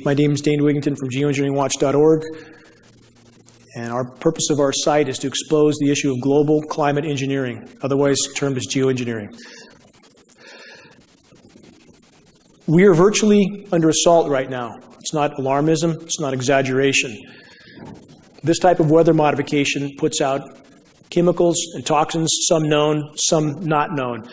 My name is Dane Wigington from Geoengineeringwatch.org, and our purpose of our site is to expose the issue of global climate engineering, otherwise termed as geoengineering. We are virtually under assault right now. It's not alarmism, it's not exaggeration. This type of weather modification puts out chemicals and toxins, some known, some not known.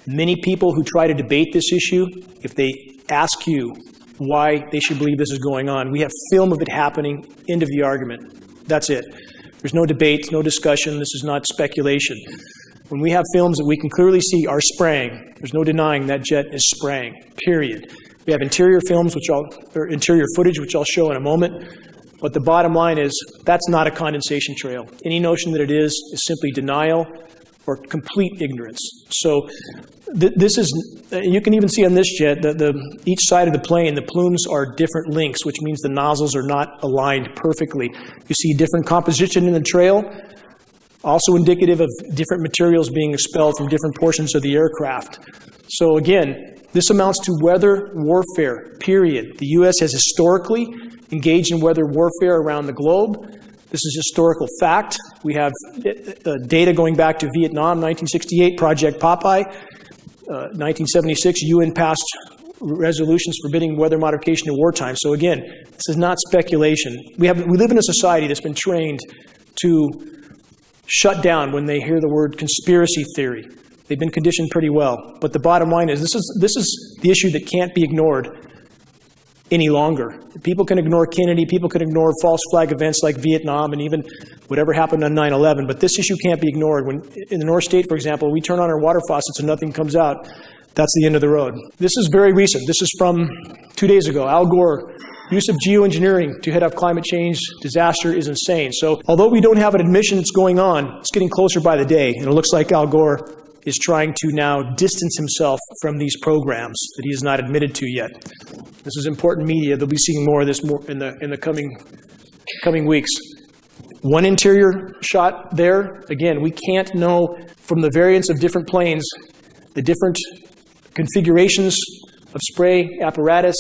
Many people who try to debate this issue, if they ask you why they should believe this is going on, we have film of it happening, end of the argument. That's it. There's no debate, no discussion, this is not speculation. When we have films that we can clearly see are spraying, there's no denying that jet is spraying, period. We have interior films, or interior footage, which I'll show in a moment. But the bottom line is, that's not a condensation trail. Any notion that it is simply denial or complete ignorance. So this is, you can even see on this jet, each side of the plane, the plumes are different lengths, which means the nozzles are not aligned perfectly. You see different composition in the trail, also indicative of different materials being expelled from different portions of the aircraft. So again, this amounts to weather warfare, period. The U.S. has historically engaged in weather warfare around the globe. This is historical fact. We have data going back to Vietnam, 1968, Project Popeye. 1976, UN passed resolutions forbidding weather modification in wartime. So again, this is not speculation. We live in a society that's been trained to shut down when they hear the word conspiracy theory. They've been conditioned pretty well. But the bottom line is, this is the issue that can't be ignored any longer. People can ignore Kennedy, people can ignore false flag events like Vietnam and even whatever happened on 9/11, but this issue can't be ignored. When in the North State, for example, we turn on our water faucets and nothing comes out, that's the end of the road. This is very recent. This is from 2 days ago. Al Gore, use of geoengineering to head off climate change disaster is insane. So although we don't have an admission it's going on, it's getting closer by the day, and it looks like Al Gore is trying to now distance himself from these programs that he has not admitted to yet. This is important media. They'll be seeing more of this in the coming weeks. One interior shot there. Again, we can't know from the variants of different planes, the different configurations of spray apparatus.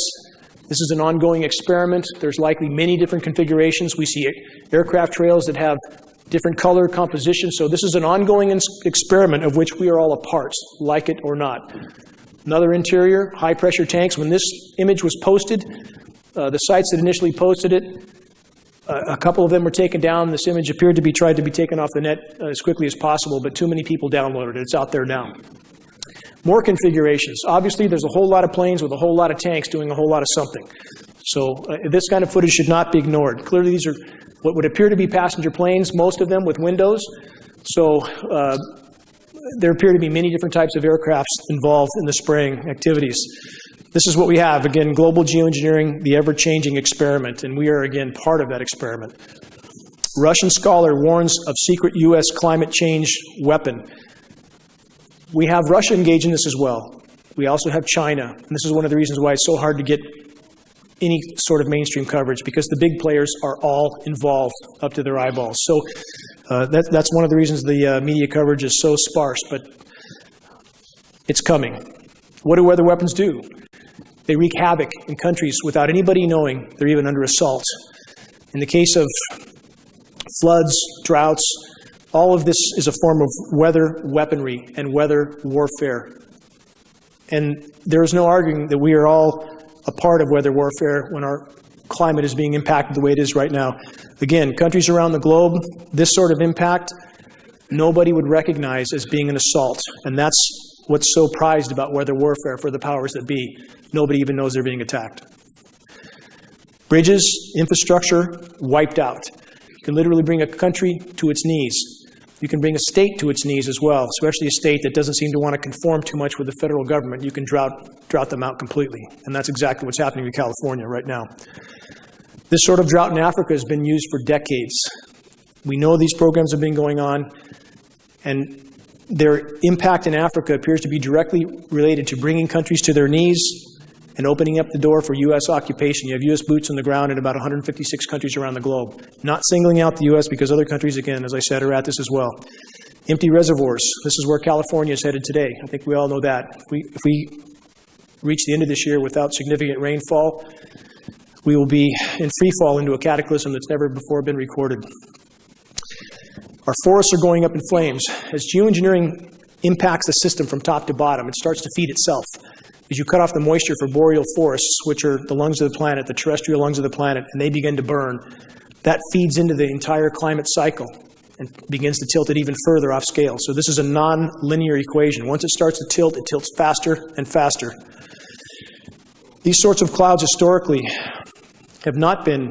This is an ongoing experiment. There's likely many different configurations. We see aircraft trails that have different color composition. So this is an ongoing experiment of which we are all a part, like it or not. Another interior, high pressure tanks. When this image was posted, the sites that initially posted it, a couple of them were taken down. This image appeared to be tried to be taken off the net as quickly as possible, but too many people downloaded it. It's out there now. More configurations. Obviously, there's a whole lot of planes with a whole lot of tanks doing a whole lot of something. So this kind of footage should not be ignored. Clearly, these are what would appear to be passenger planes, most of them with windows. So there appear to be many different types of aircrafts involved in the spraying activities. This is what we have. Again, global geoengineering, the ever-changing experiment, and we are, again, part of that experiment. Russian scholar warns of secret U.S. climate change weapon. We have Russia engaged in this as well. We also have China, and this is one of the reasons why it's so hard to get any sort of mainstream coverage, because the big players are all involved up to their eyeballs. So that's one of the reasons the media coverage is so sparse, but it's coming. What do weather weapons do? They wreak havoc in countries without anybody knowing they're even under assault. In the case of floods, droughts, all of this is a form of weather weaponry and weather warfare. And there is no arguing that we are all a part of weather warfare when our climate is being impacted the way it is right now. Again, countries around the globe, this sort of impact, nobody would recognize as being an assault. And that's what's so prized about weather warfare for the powers that be. Nobody even knows they're being attacked. Bridges, infrastructure, wiped out. You can literally bring a country to its knees. You can bring a state to its knees as well, especially a state that doesn't seem to want to conform too much with the federal government. You can drought them out completely, and that's exactly what's happening in California right now. This sort of drought in Africa has been used for decades. We know these programs have been going on, and their impact in Africa appears to be directly related to bringing countries to their knees and opening up the door for U.S. occupation. You have U.S. boots on the ground in about 156 countries around the globe. Not singling out the U.S. because other countries, again, as I said, are at this as well. Empty reservoirs. This is where California is headed today. I think we all know that. If we reach the end of this year without significant rainfall, we will be in free fall into a cataclysm that's never before been recorded. Our forests are going up in flames. As geoengineering impacts the system from top to bottom, it starts to feed itself. As you cut off the moisture for boreal forests, which are the lungs of the planet, the terrestrial lungs of the planet, and they begin to burn, that feeds into the entire climate cycle and begins to tilt it even further off scale. So this is a non-linear equation. Once it starts to tilt, it tilts faster and faster. These sorts of clouds historically have not been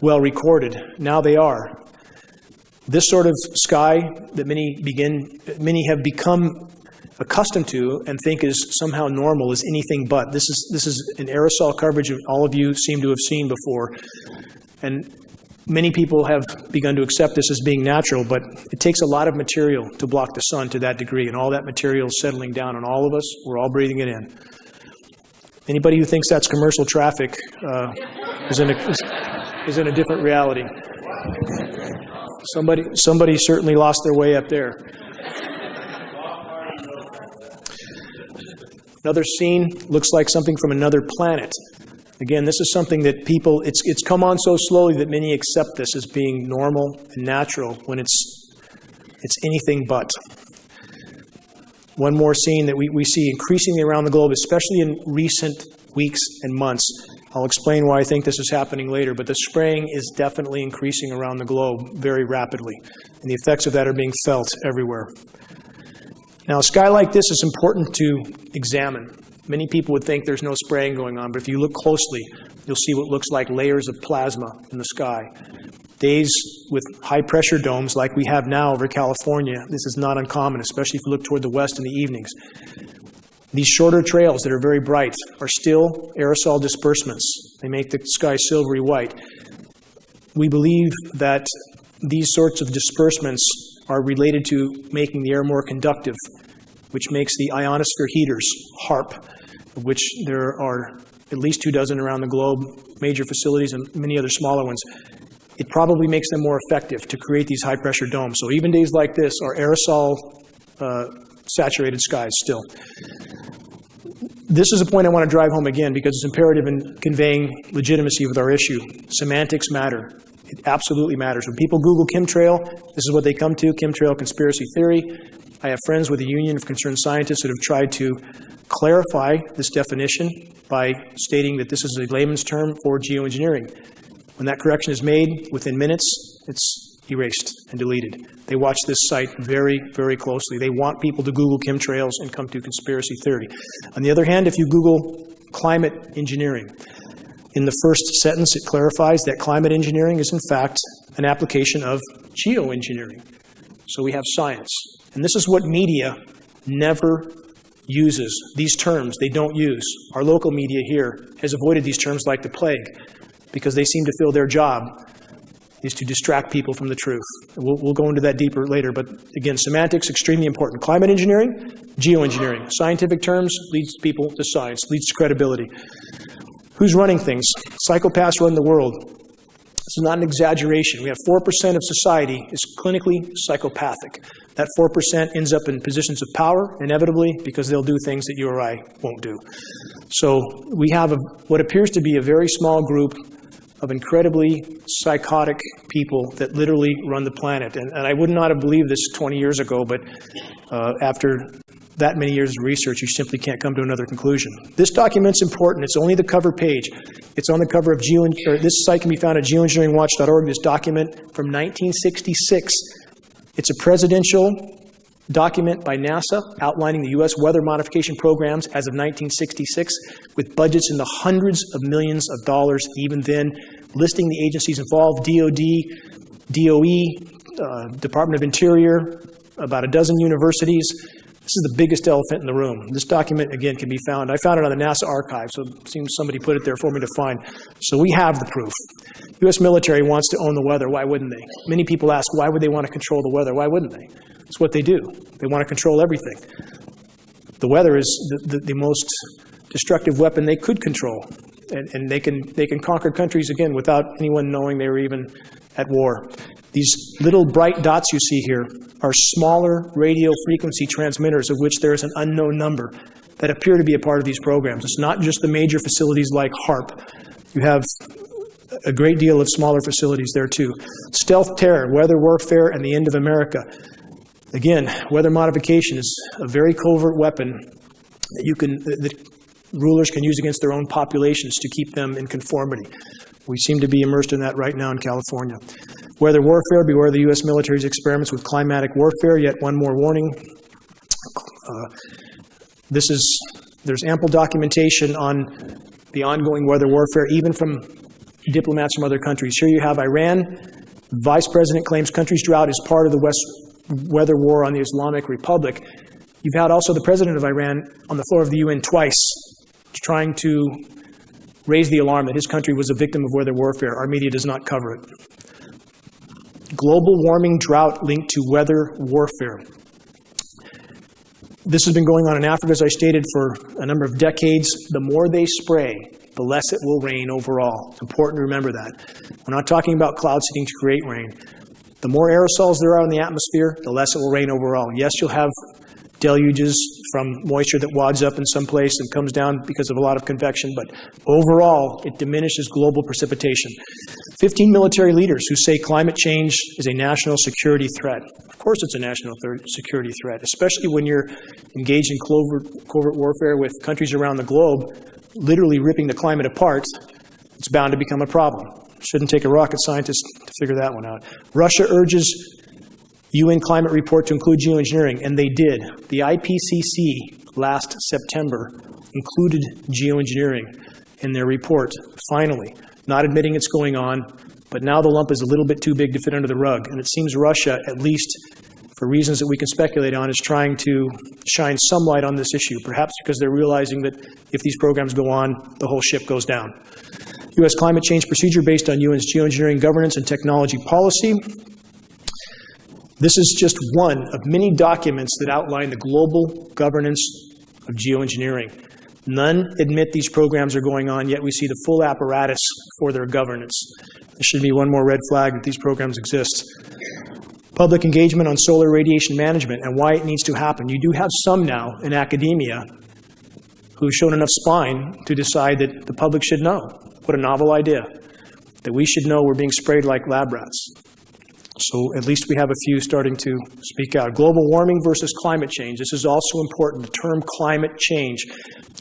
well recorded. Now they are. This sort of sky that many have become accustomed to and think is somehow normal is anything but. This is an aerosol coverage that all of you seem to have seen before. And many people have begun to accept this as being natural, but it takes a lot of material to block the sun to that degree, and all that material is settling down on all of us. We're all breathing it in. Anybody who thinks that's commercial traffic is in a different reality. Somebody certainly lost their way up there. Another scene looks like something from another planet. Again, this is something that people, it's come on so slowly that many accept this as being normal and natural when it's anything but. One more scene that we see increasingly around the globe, especially in recent weeks and months. I'll explain why I think this is happening later, but the spraying is definitely increasing around the globe very rapidly, and the effects of that are being felt everywhere. Now, a sky like this is important to examine. Many people would think there's no spraying going on, but if you look closely, you'll see what looks like layers of plasma in the sky. Days with high-pressure domes like we have now over California, this is not uncommon, especially if you look toward the west in the evenings. These shorter trails that are very bright are still aerosol disbursements. They make the sky silvery white. We believe that these sorts of disbursements are related to making the air more conductive, which makes the ionosphere heaters, HARP, of which there are at least 24 around the globe, major facilities and many other smaller ones. It probably makes them more effective to create these high-pressure domes. So even days like this are aerosol-saturated skies still. This is a point I want to drive home again because it's imperative in conveying legitimacy with our issue. Semantics matter. It absolutely matters. When people Google chemtrail, this is what they come to, chemtrail conspiracy theory. I have friends with the Union of Concerned Scientists that have tried to clarify this definition by stating that this is a layman's term for geoengineering. When that correction is made, within minutes, it's erased and deleted. They watch this site very, very closely. They want people to Google chemtrails and come to conspiracy theory. On the other hand, if you Google climate engineering, in the first sentence it clarifies that climate engineering is in fact an application of geoengineering. So we have science. And this is what media never uses. These terms they don't use. Our local media here has avoided these terms like the plague because they seem to feel their job is to distract people from the truth. We'll go into that deeper later, but again, semantics, extremely important. Climate engineering, geoengineering. Scientific terms leads people to science, leads to credibility. Who's running things? Psychopaths run the world. This is not an exaggeration. We have 4% of society is clinically psychopathic. That 4% ends up in positions of power, inevitably, because they'll do things that you or I won't do. So we have what appears to be a very small group of incredibly psychotic people that literally run the planet. And I would not have believed this 20 years ago, but after that many years of research, you simply can't come to another conclusion. This document's important. It's only the cover page. It's on the cover of this site can be found at geoengineeringwatch.org, this document from 1966. It's a presidential document by NASA outlining the U.S. weather modification programs as of 1966 with budgets in the hundreds of millions of dollars even then, listing the agencies involved, DOD, DOE, Department of Interior, about a dozen universities. This is the biggest elephant in the room. This document, again, can be found. I found it on the NASA archive, so it seems somebody put it there for me to find. So we have the proof. U.S. military wants to own the weather. Why wouldn't they? Many people ask, why would they want to control the weather? Why wouldn't they? It's what they do. They want to control everything. The weather is the most destructive weapon they could control. And they can conquer countries, again, without anyone knowing they were even at war. These little bright dots you see here are smaller radio frequency transmitters of which there is an unknown number that appear to be a part of these programs. It's not just the major facilities like HARP. You have a great deal of smaller facilities there too. Stealth terror, weather warfare, and the end of America. Again, weather modification is a very covert weapon that rulers can use against their own populations to keep them in conformity. We seem to be immersed in that right now in California. Weather warfare, beware the U.S. military's experiments with climatic warfare. Yet one more warning. There's ample documentation on the ongoing weather warfare, even from diplomats from other countries. Here you have Iran. Vice President claims country's drought is part of the weather war on the Islamic Republic. You've had also the President of Iran on the floor of the UN twice trying to raise the alarm that his country was a victim of weather warfare. Our media does not cover it. Global warming drought linked to weather warfare. This has been going on in Africa, as I stated, for a number of decades. The more they spray, the less it will rain overall. It's important to remember that. We're not talking about cloud seeding to create rain. The more aerosols there are in the atmosphere, the less it will rain overall. Yes, you'll have deluges from moisture that wads up in some place and comes down because of a lot of convection, but overall, it diminishes global precipitation. 15 military leaders who say climate change is a national security threat. Of course it's a national security threat, especially when you're engaged in covert warfare with countries around the globe, literally ripping the climate apart. It's bound to become a problem. Shouldn't take a rocket scientist to figure that one out. Russia urges UN climate report to include geoengineering, and they did. The IPCC last September included geoengineering in their report, finally. Not admitting it's going on, but now the lump is a little bit too big to fit under the rug, and it seems Russia, at least for reasons that we can speculate on, is trying to shine some light on this issue, perhaps because they're realizing that if these programs go on, the whole ship goes down. U.S. climate change procedure based on UN's geoengineering governance and technology policy. This is just one of many documents that outline the global governance of geoengineering. None admit these programs are going on, yet we see the full apparatus for their governance. There should be one more red flag that these programs exist. Public engagement on solar radiation management and why it needs to happen. You do have some now in academia who've shown enough spine to decide that the public should know. What a novel idea, that we should know we're being sprayed like lab rats. So at least we have a few starting to speak out. Global warming versus climate change. This is also important. The term climate change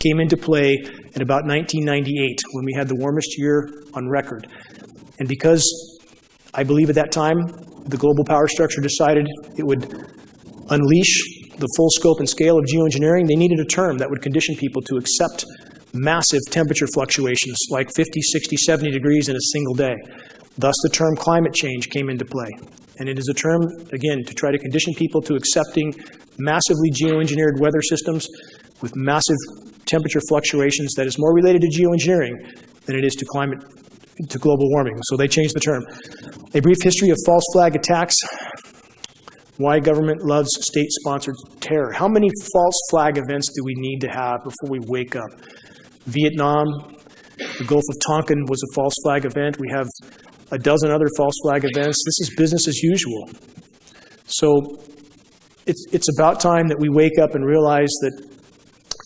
came into play in about 1998 when we had the warmest year on record. And because I believe at that time the global power structure decided it would unleash the full scope and scale of geoengineering, they needed a term that would condition people to accept massive temperature fluctuations like 50, 60, 70 degrees in a single day. Thus, the term climate change came into play. And it is a term, again, to try to condition people to accepting massively geoengineered weather systems with massive temperature fluctuations that is more related to geoengineering than it is to global warming. So they changed the term. A brief history of false flag attacks. Why government loves state-sponsored terror. How many false flag events do we need to have before we wake up? Vietnam, the Gulf of Tonkin was a false flag event. We have a dozen other false flag events. This is business as usual. So it's about time that we wake up and realize that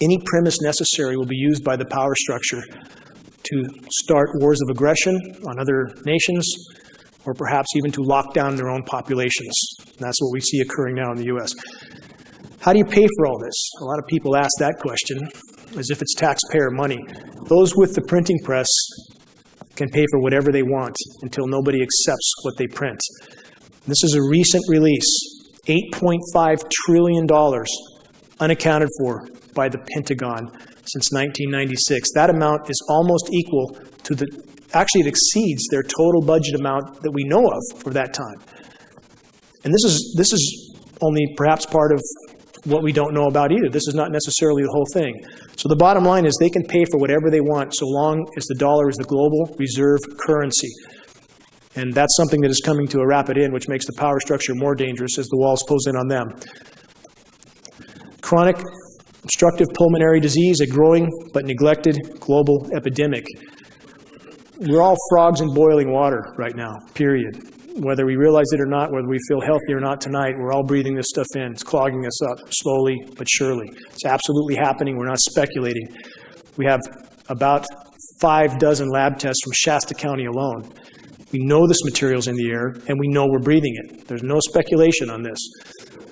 any premise necessary will be used by the power structure to start wars of aggression on other nations, or perhaps even to lock down their own populations. And that's what we see occurring now in the U.S. How do you pay for all this? A lot of people ask that question as if it's taxpayer money. Those with the printing press can pay for whatever they want until nobody accepts what they print. This is a recent release, $8.5 trillion unaccounted for by the Pentagon since 1996. That amount is almost equal to actually it exceeds their total budget amount that we know of for that time. And this is only perhaps part of what we don't know about either. This is not necessarily the whole thing. So the bottom line is they can pay for whatever they want so long as the dollar is the global reserve currency. And that's something that is coming to a rapid end, which makes the power structure more dangerous as the walls close in on them. Chronic obstructive pulmonary disease, a growing but neglected global epidemic. We're all frogs in boiling water right now, period. Whether we realize it or not, whether we feel healthy or not tonight, we're all breathing this stuff in. It's clogging us up slowly but surely. It's absolutely happening. We're not speculating. We have about 5 dozen lab tests from Shasta County alone. We know this material's in the air, and we know we're breathing it. There's no speculation on this.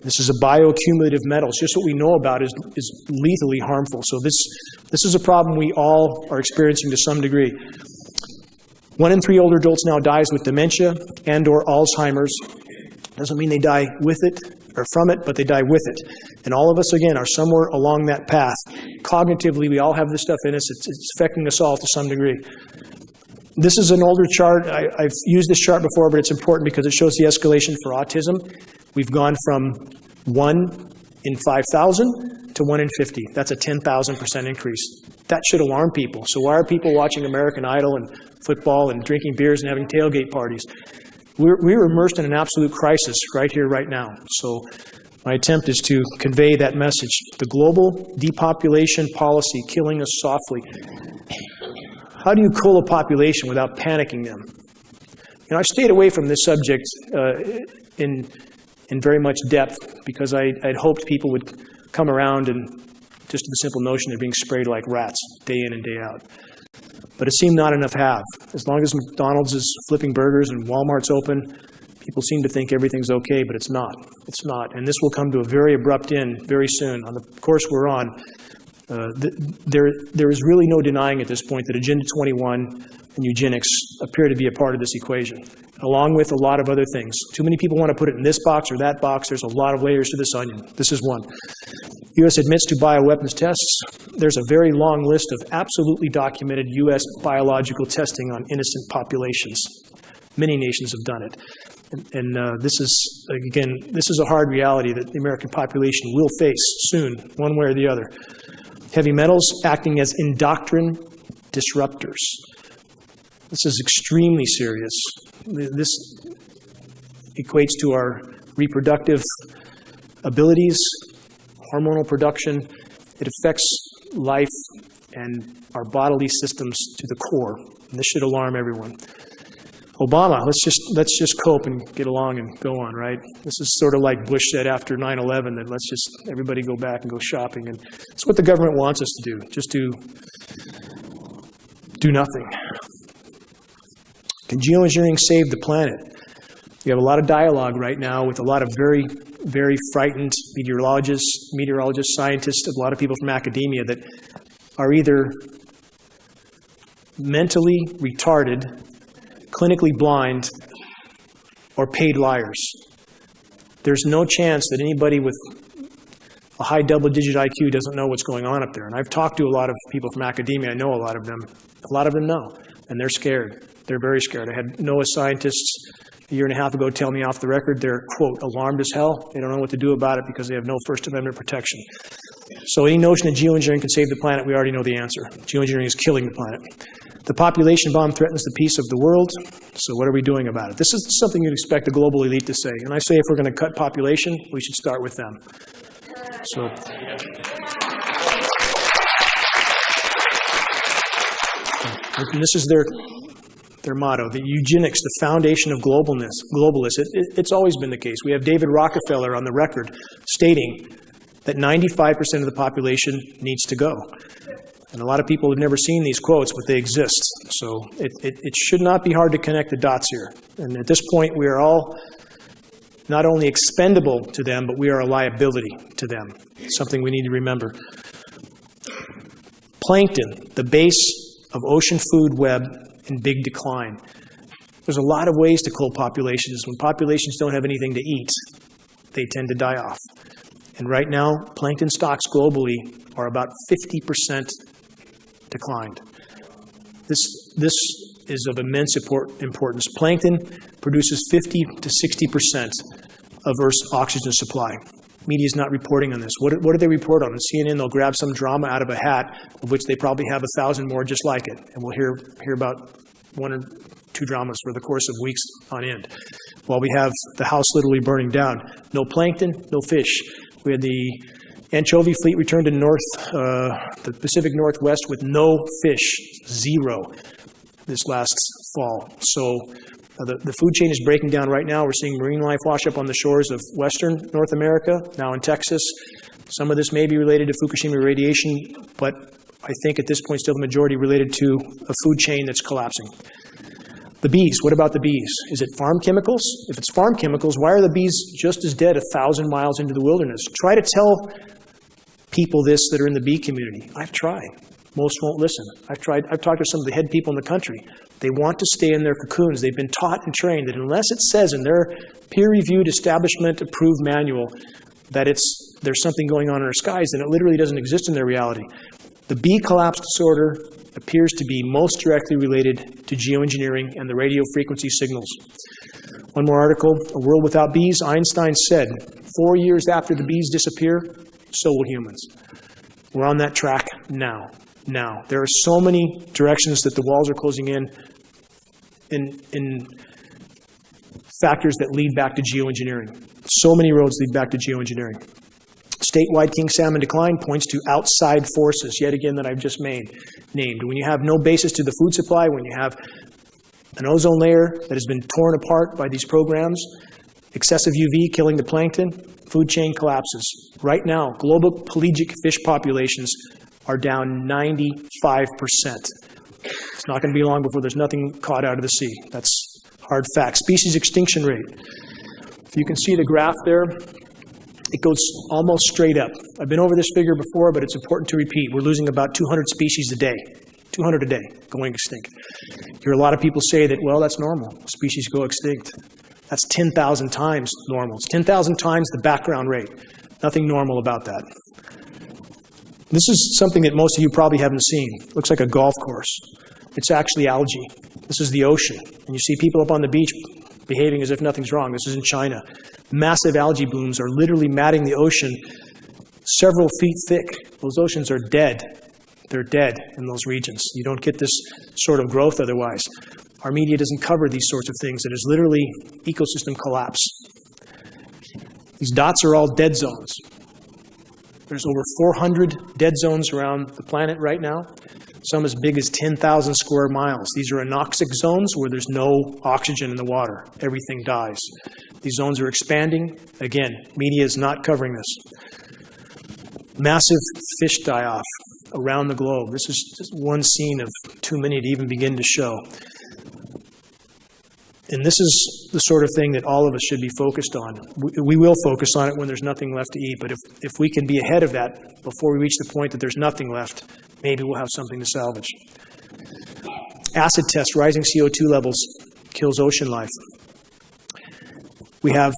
This is a bioaccumulative metal. It's just what we know about is lethally harmful. So this is a problem we all are experiencing to some degree. 1 in 3 older adults now dies with dementia and or Alzheimer's. Doesn't mean they die with it or from it, but they die with it. And all of us, again, are somewhere along that path. Cognitively, we all have this stuff in us. It's affecting us all to some degree. This is an older chart. I've used this chart before, but it's important because it shows the escalation for autism. We've gone from 1 in 5,000 to 1 in 50. That's a 10,000% increase. That should alarm people. So why are people watching American Idol and football and drinking beers and having tailgate parties? We're immersed in an absolute crisis right here, right now. So my attempt is to convey that message. The global depopulation policy killing us softly. How do you cull a population without panicking them? You know, I've stayed away from this subject in very much depth because I'd hoped people would come around and just the simple notion of being sprayed like rats day in and day out. But it seemed not enough have. As long as McDonald's is flipping burgers and Walmart's open, people seem to think everything's okay, but it's not. It's not. And this will come to a very abrupt end very soon. On the course we're on, there is really no denying at this point that Agenda 21 and eugenics appear to be a part of this equation, along with a lot of other things. Too many people want to put it in this box or that box. There's a lot of layers to this onion. This is one. U.S. admits to bioweapons tests. There's a very long list of absolutely documented U.S. biological testing on innocent populations. Many nations have done it. And this is, again, this is a hard reality that the American population will face soon, one way or the other. Heavy metals acting as endocrine disruptors. This is extremely serious. This equates to our reproductive abilities, hormonal production. It affects life and our bodily systems to the core. And this should alarm everyone. Obama, let's just cope and get along and go on, right? This is sort of like Bush said after 9/11, that let's just everybody go back and go shopping. And it's what the government wants us to do, just to do nothing. Can geoengineering save the planet? We have a lot of dialogue right now with a lot of very, very frightened meteorologists, scientists, a lot of people from academia that are either mentally retarded, clinically blind, or paid liars. There's no chance that anybody with a high double-digit IQ doesn't know what's going on up there. And I've talked to a lot of people from academia. I know a lot of them. A lot of them know, and they're scared. They're very scared. I had NOAA scientists a year and a half ago tell me off the record they're, quote, alarmed as hell. They don't know what to do about it because they have no First Amendment protection. So any notion that geoengineering can save the planet, we already know the answer. Geoengineering is killing the planet. The population bomb threatens the peace of the world, so what are we doing about it? This is something you'd expect a global elite to say. And I say if we're going to cut population, we should start with them. So, and this is their motto, the eugenics, the foundation of globalists. It's always been the case. We have David Rockefeller on the record stating that 95% of the population needs to go. And a lot of people have never seen these quotes, but they exist. So it should not be hard to connect the dots here. And at this point, we are all not only expendable to them, but we are a liability to them. It's something we need to remember. Plankton, the base of ocean food web, in big decline. There's a lot of ways to cull populations. When populations don't have anything to eat, they tend to die off. And right now, plankton stocks globally are about 50% declined. This is of immense importance. Plankton produces 50 to 60% of Earth's oxygen supply. Media is not reporting on this. What do they report on? On CNN, they'll grab some drama out of a hat, of which they probably have 1,000 more just like it. And we'll hear about 1 or 2 dramas for the course of weeks on end. While we have the house literally burning down. No plankton, no fish. We had the anchovy fleet return to the Pacific Northwest with no fish, 0, this last fall. So the food chain is breaking down right now. We're seeing marine life wash up on the shores of western North America, now in Texas. Some of this may be related to Fukushima radiation, but I think at this point still the majority related to a food chain that's collapsing. The bees, what about the bees? Is it farm chemicals? If it's farm chemicals, why are the bees just as dead 1,000 miles into the wilderness? Try to tell people this that are in the bee community. I've tried. Most won't listen. I've talked to some of the head people in the country. They want to stay in their cocoons. They've been taught and trained that unless it says in their peer-reviewed, establishment-approved manual that there's something going on in our skies, then it literally doesn't exist in their reality. The bee collapse disorder appears to be most directly related to geoengineering and the radio frequency signals. One more article, A World Without Bees. Einstein said, 4 years after the bees disappear, so will humans. We're on that track now. There are so many directions that the walls are closing in factors that lead back to geoengineering. So many roads lead back to geoengineering. Statewide king salmon decline points to outside forces, yet again, that I've just named. When you have no basis to the food supply, when you have an ozone layer that has been torn apart by these programs, excessive UV killing the plankton, food chain collapses. Right now, global pelagic fish populations are down 95%. It's not going to be long before there's nothing caught out of the sea. That's hard fact. Species extinction rate. If you can see the graph there, it goes almost straight up. I've been over this figure before, but it's important to repeat. We're losing about 200 species a day. 200 a day going extinct. You hear a lot of people say that, well, that's normal. Species go extinct. That's 10,000 times normal. It's 10,000 times the background rate. Nothing normal about that. This is something that most of you probably haven't seen. It looks like a golf course. It's actually algae. This is the ocean. And you see people up on the beach behaving as if nothing's wrong. This is in China. Massive algae blooms are literally matting the ocean several feet thick. Those oceans are dead. They're dead in those regions. You don't get this sort of growth otherwise. Our media doesn't cover these sorts of things. It is literally ecosystem collapse. These dots are all dead zones. There's over 400 dead zones around the planet right now, some as big as 10,000 square miles. These are anoxic zones where there's no oxygen in the water. Everything dies. These zones are expanding. Again, media is not covering this. Massive fish die-off around the globe. This is just one scene of too many to even begin to show. And this is the sort of thing that all of us should be focused on. We will focus on it when there's nothing left to eat, but if we can be ahead of that before we reach the point that there's nothing left, maybe we'll have something to salvage. Acid test, rising CO2 levels kills ocean life. We have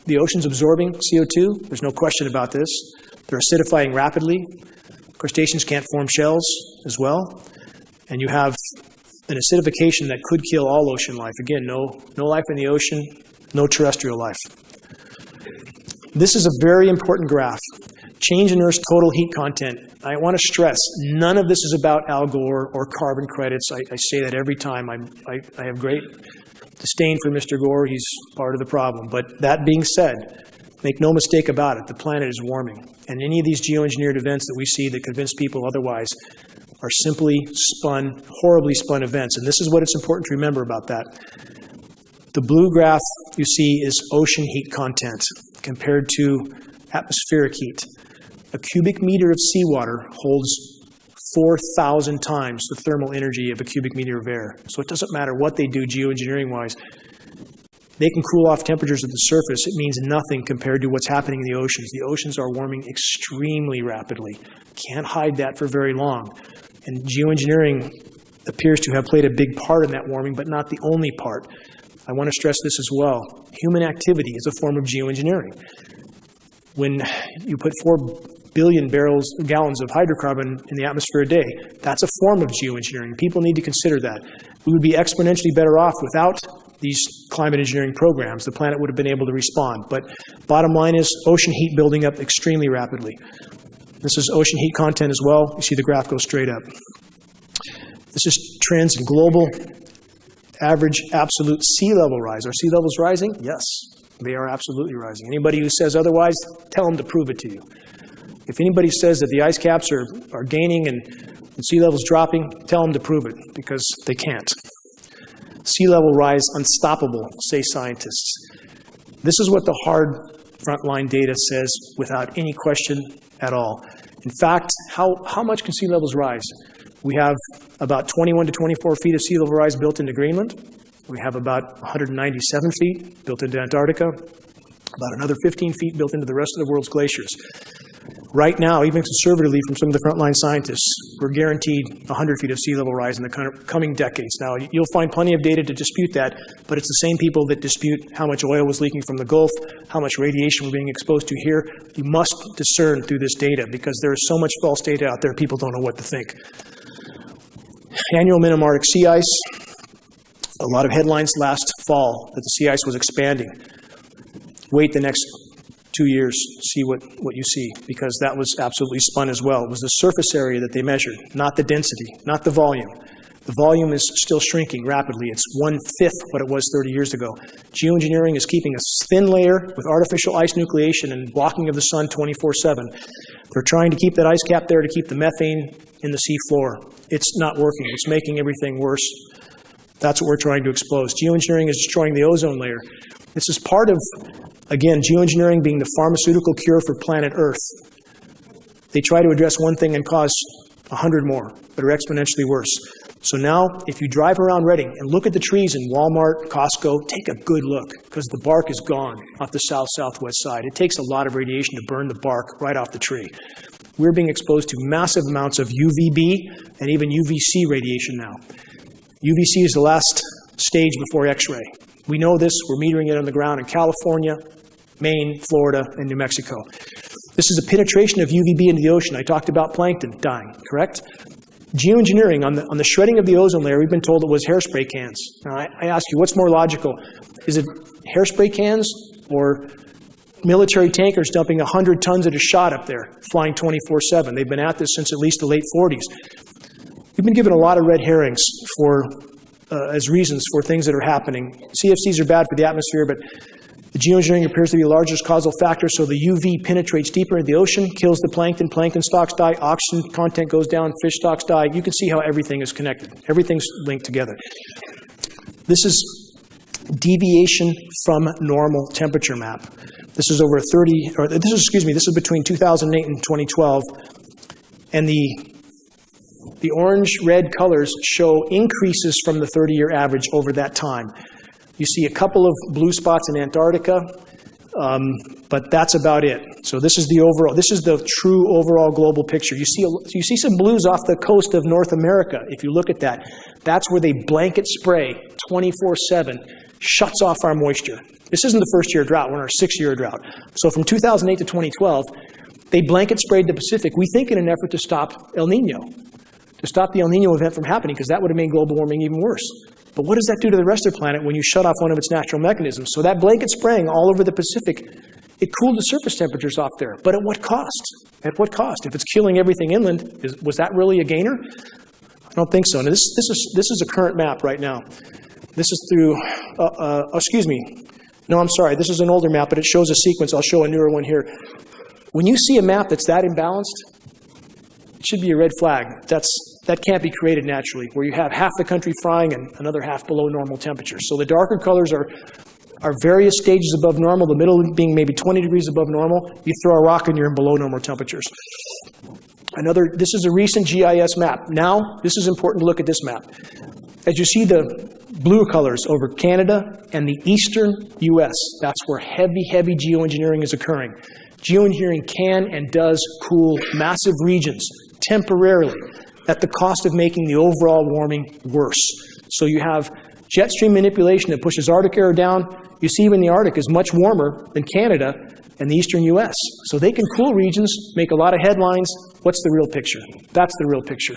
the oceans absorbing CO2. There's no question about this. They're acidifying rapidly. Crustaceans can't form shells as well. And you have an acidification that could kill all ocean life. Again, no life in the ocean, no terrestrial life. This is a very important graph. Change in Earth's total heat content. I want to stress, none of this is about Al Gore or carbon credits. I say that every time. I have great disdain for Mr. Gore. He's part of the problem. But that being said, make no mistake about it, the planet is warming. And any of these geoengineered events that we see that convince people otherwise are simply spun, horribly spun events. And this is what it's important to remember about that. The blue graph you see is ocean heat content compared to atmospheric heat. A cubic meter of seawater holds 4,000 times the thermal energy of a cubic meter of air. So it doesn't matter what they do geoengineering-wise. They can cool off temperatures at the surface. It means nothing compared to what's happening in the oceans. The oceans are warming extremely rapidly. Can't hide that for very long. And geoengineering appears to have played a big part in that warming, but not the only part. I want to stress this as well. Human activity is a form of geoengineering. When you put 4 billion gallons of hydrocarbon in the atmosphere a day, that's a form of geoengineering. People need to consider that. We would be exponentially better off without these climate engineering programs. The planet would have been able to respond. But bottom line is ocean heat building up extremely rapidly. This is ocean heat content as well. You see the graph go straight up. This is trends in global average absolute sea level rise. Are sea levels rising? Yes, they are absolutely rising. Anybody who says otherwise, tell them to prove it to you. If anybody says that the ice caps are gaining and sea levels dropping, tell them to prove it, because they can't. Sea level rise unstoppable, say scientists. This is what the hard frontline data says without any question at all. In fact, how much can sea levels rise? We have about 21 to 24 feet of sea level rise built into Greenland. We have about 197 feet built into Antarctica, about another 15 feet built into the rest of the world's glaciers. Right now, even conservatively from some of the frontline scientists, we're guaranteed 100 feet of sea level rise in the coming decades. Now, you'll find plenty of data to dispute that, but it's the same people that dispute how much oil was leaking from the Gulf, how much radiation we're being exposed to here. You must discern through this data because there is so much false data out there, people don't know what to think. Annual minimum Arctic sea ice. A lot of headlines last fall that the sea ice was expanding. Wait the next 2 years, see what you see, because that was absolutely spun as well. It was the surface area that they measured, not the density, not the volume. The volume is still shrinking rapidly. It's 1/5 what it was 30 years ago. Geoengineering is keeping a thin layer with artificial ice nucleation and blocking of the sun 24/7. They're trying to keep that ice cap there to keep the methane in the sea floor. It's not working. It's making everything worse. That's what we're trying to expose. Geoengineering is destroying the ozone layer. This is part of, again, geoengineering being the pharmaceutical cure for planet Earth. They try to address one thing and cause 100 more that are exponentially worse. So now, if you drive around Reading and look at the trees in Walmart, Costco, take a good look, because the bark is gone off the south-southwest side. It takes a lot of radiation to burn the bark right off the tree. We're being exposed to massive amounts of UVB and even UVC radiation now. UVC is the last stage before X-ray. We know this. We're metering it on the ground in California, Maine, Florida, and New Mexico. This is a penetration of UVB into the ocean. I talked about plankton dying, correct? Geoengineering, on the shredding of the ozone layer, we've been told it was hairspray cans. Now, I ask you, what's more logical? Is it hairspray cans or military tankers dumping 100 tons at a shot up there, flying 24/7? They've been at this since at least the late 40s. We've been given a lot of red herrings as reasons for things that are happening. CFCs are bad for the atmosphere, but the geoengineering appears to be the largest causal factor, so the UV penetrates deeper into the ocean, kills the plankton, plankton stocks die, oxygen content goes down, fish stocks die. You can see how everything is connected. Everything's linked together. This is deviation from normal temperature map. This is over a 30, or this is between 2008 and 2012, and the orange-red colors show increases from the 30-year average over that time. You see a couple of blue spots in Antarctica, but that's about it. So this is the overall. This is the true overall global picture. You see some blues off the coast of North America. If you look at that, that's where they blanket spray 24/7, shuts off our moisture. This isn't the first year drought. We're in our 6th-year drought. So from 2008 to 2012, they blanket sprayed the Pacific. We think in an effort to stop El Nino, to stop the El Nino event from happening, because that would have made global warming even worse. But what does that do to the rest of the planet when you shut off one of its natural mechanisms? So that blanket spraying all over the Pacific, it cooled the surface temperatures off there. But at what cost? At what cost? If it's killing everything inland, was that really a gainer? I don't think so. Now, this is a current map right now. This is through, excuse me. No, I'm sorry. This is an older map, but it shows a sequence. I'll show a newer one here. When you see a map that's that imbalanced, it should be a red flag. That can't be created naturally, where you have half the country frying and another half below normal temperatures. So the darker colors are various stages above normal, the middle being maybe 20 degrees above normal. You throw a rock and you're in below normal temperatures. This is a recent GIS map. Now, this is important to look at this map. As you see the blue colors over Canada and the eastern US, that's where heavy, heavy geoengineering is occurring. Geoengineering can and does cool massive regions temporarily at the cost of making the overall warming worse. So you have jet stream manipulation that pushes Arctic air down. You see even the Arctic is much warmer than Canada and the eastern US. So they can cool regions, make a lot of headlines. What's the real picture? That's the real picture.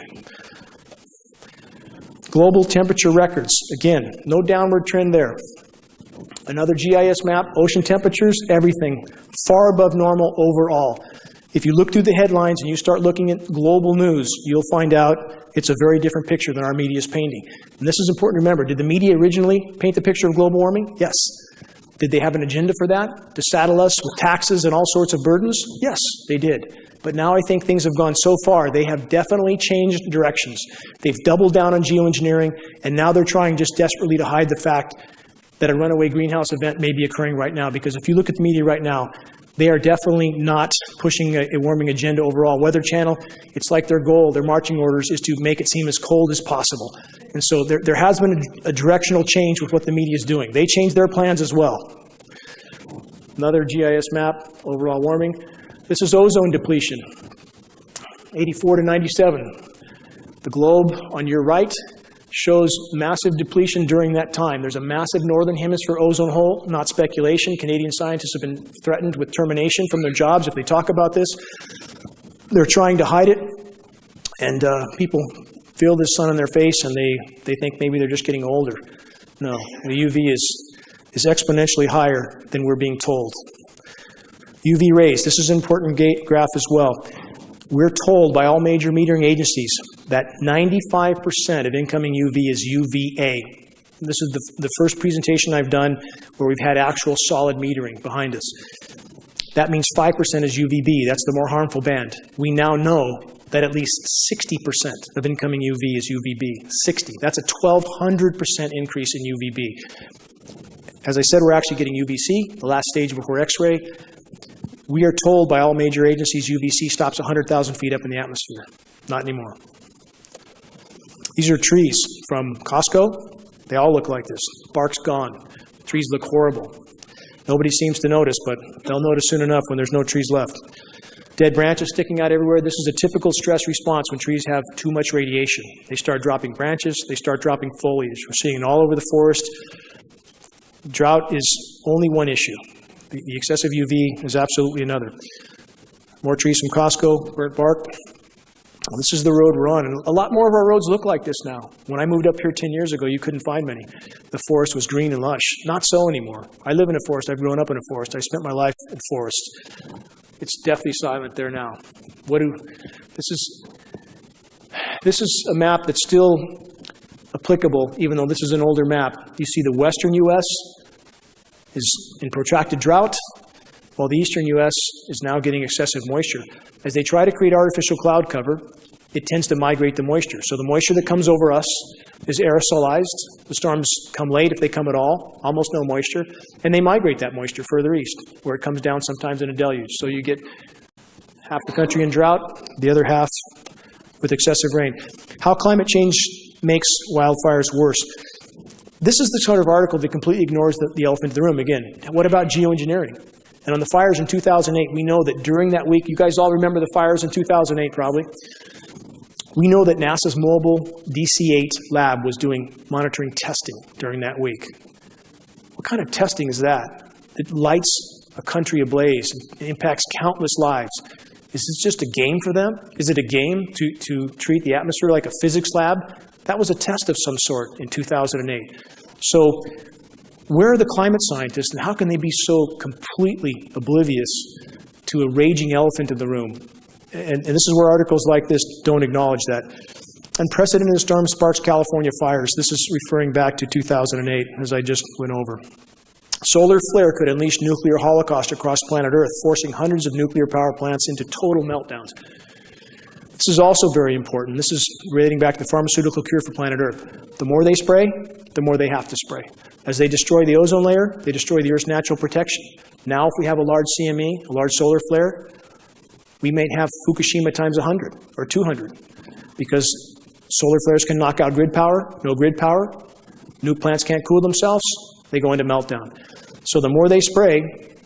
Global temperature records. Again, no downward trend there. Another GIS map, ocean temperatures, everything far above normal overall. If you look through the headlines and you start looking at global news, you'll find out it's a very different picture than our media is painting. And this is important to remember. Did the media originally paint the picture of global warming? Yes. Did they have an agenda for that? To saddle us with taxes and all sorts of burdens? Yes, they did. But now I think things have gone so far, they have definitely changed directions. They've doubled down on geoengineering, and now they're trying just desperately to hide the fact that a runaway greenhouse event may be occurring right now. Because if you look at the media right now, They are definitely not pushing a warming agenda overall. Weather Channel, it's like their goal, their marching orders is to make it seem as cold as possible. And so there has been a directional change with what the media is doing. They changed their plans as well. Another GIS map, overall warming. This is ozone depletion, 84 to 97. The globe on your right shows massive depletion during that time. There's a massive northern hemisphere ozone hole, not speculation. Canadian scientists have been threatened with termination from their jobs if they talk about this. They're trying to hide it, and people feel the sun on their face, and they think maybe they're just getting older. No, the UV is exponentially higher than we're being told. UV rays, this is an important graph as well. We're told by all major metering agencies that 95% of incoming UV is UVA. This is the first presentation I've done where we've had actual solid metering behind us. That means 5% is UVB. That's the more harmful band. We now know that at least 60% of incoming UV is UVB. 60. That's a 1,200% increase in UVB. As I said, we're actually getting UVC, the last stage before X-ray. We are told by all major agencies UVC stops 100,000 feet up in the atmosphere. Not anymore. These are trees from Costco. They all look like this. Bark's gone. Trees look horrible. Nobody seems to notice, but they'll notice soon enough when there's no trees left. Dead branches sticking out everywhere. This is a typical stress response when trees have too much radiation. They start dropping branches. They start dropping foliage. We're seeing it all over the forest. Drought is only one issue. The excessive UV is absolutely another. More trees from Costco, burnt bark. Well, this is the road we're on, and a lot more of our roads look like this now. When I moved up here 10 years ago, you couldn't find many. The forest was green and lush. Not so anymore. I live in a forest. I've grown up in a forest. I spent my life in forests. It's deathly silent there now. This is a map that's still applicable, even though this is an older map. You see the western U.S. is in protracted drought, while the eastern U.S. is now getting excessive moisture. As they try to create artificial cloud cover, it tends to migrate the moisture. So the moisture that comes over us is aerosolized. The storms come late, if they come at all, almost no moisture, and they migrate that moisture further east, where it comes down sometimes in a deluge. So you get half the country in drought, the other half with excessive rain. How climate change makes wildfires worse. This is the sort of article that completely ignores the elephant in the room. Again, what about geoengineering? And on the fires in 2008, we know that during that week, you guys all remember the fires in 2008 probably. We know that NASA's mobile DC-8 lab was doing monitoring testing during that week. What kind of testing is that? It lights a country ablaze and impacts countless lives. Is this just a game for them? Is it a game to treat the atmosphere like a physics lab? That was a test of some sort in 2008. So where are the climate scientists, and how can they be so completely oblivious to a raging elephant in the room? And this is where articles like this don't acknowledge that. Unprecedented storm sparks California fires. This is referring back to 2008, as I just went over. Solar flare could unleash nuclear holocaust across planet Earth, forcing hundreds of nuclear power plants into total meltdowns. This is also very important. This is relating back to the pharmaceutical cure for planet Earth. The more they spray, the more they have to spray. As they destroy the ozone layer, they destroy the Earth's natural protection. Now, if we have a large CME, a large solar flare, we may have Fukushima times 100 or 200, because solar flares can knock out grid power, no grid power. Nuke plants can't cool themselves. They go into meltdown. So the more they spray,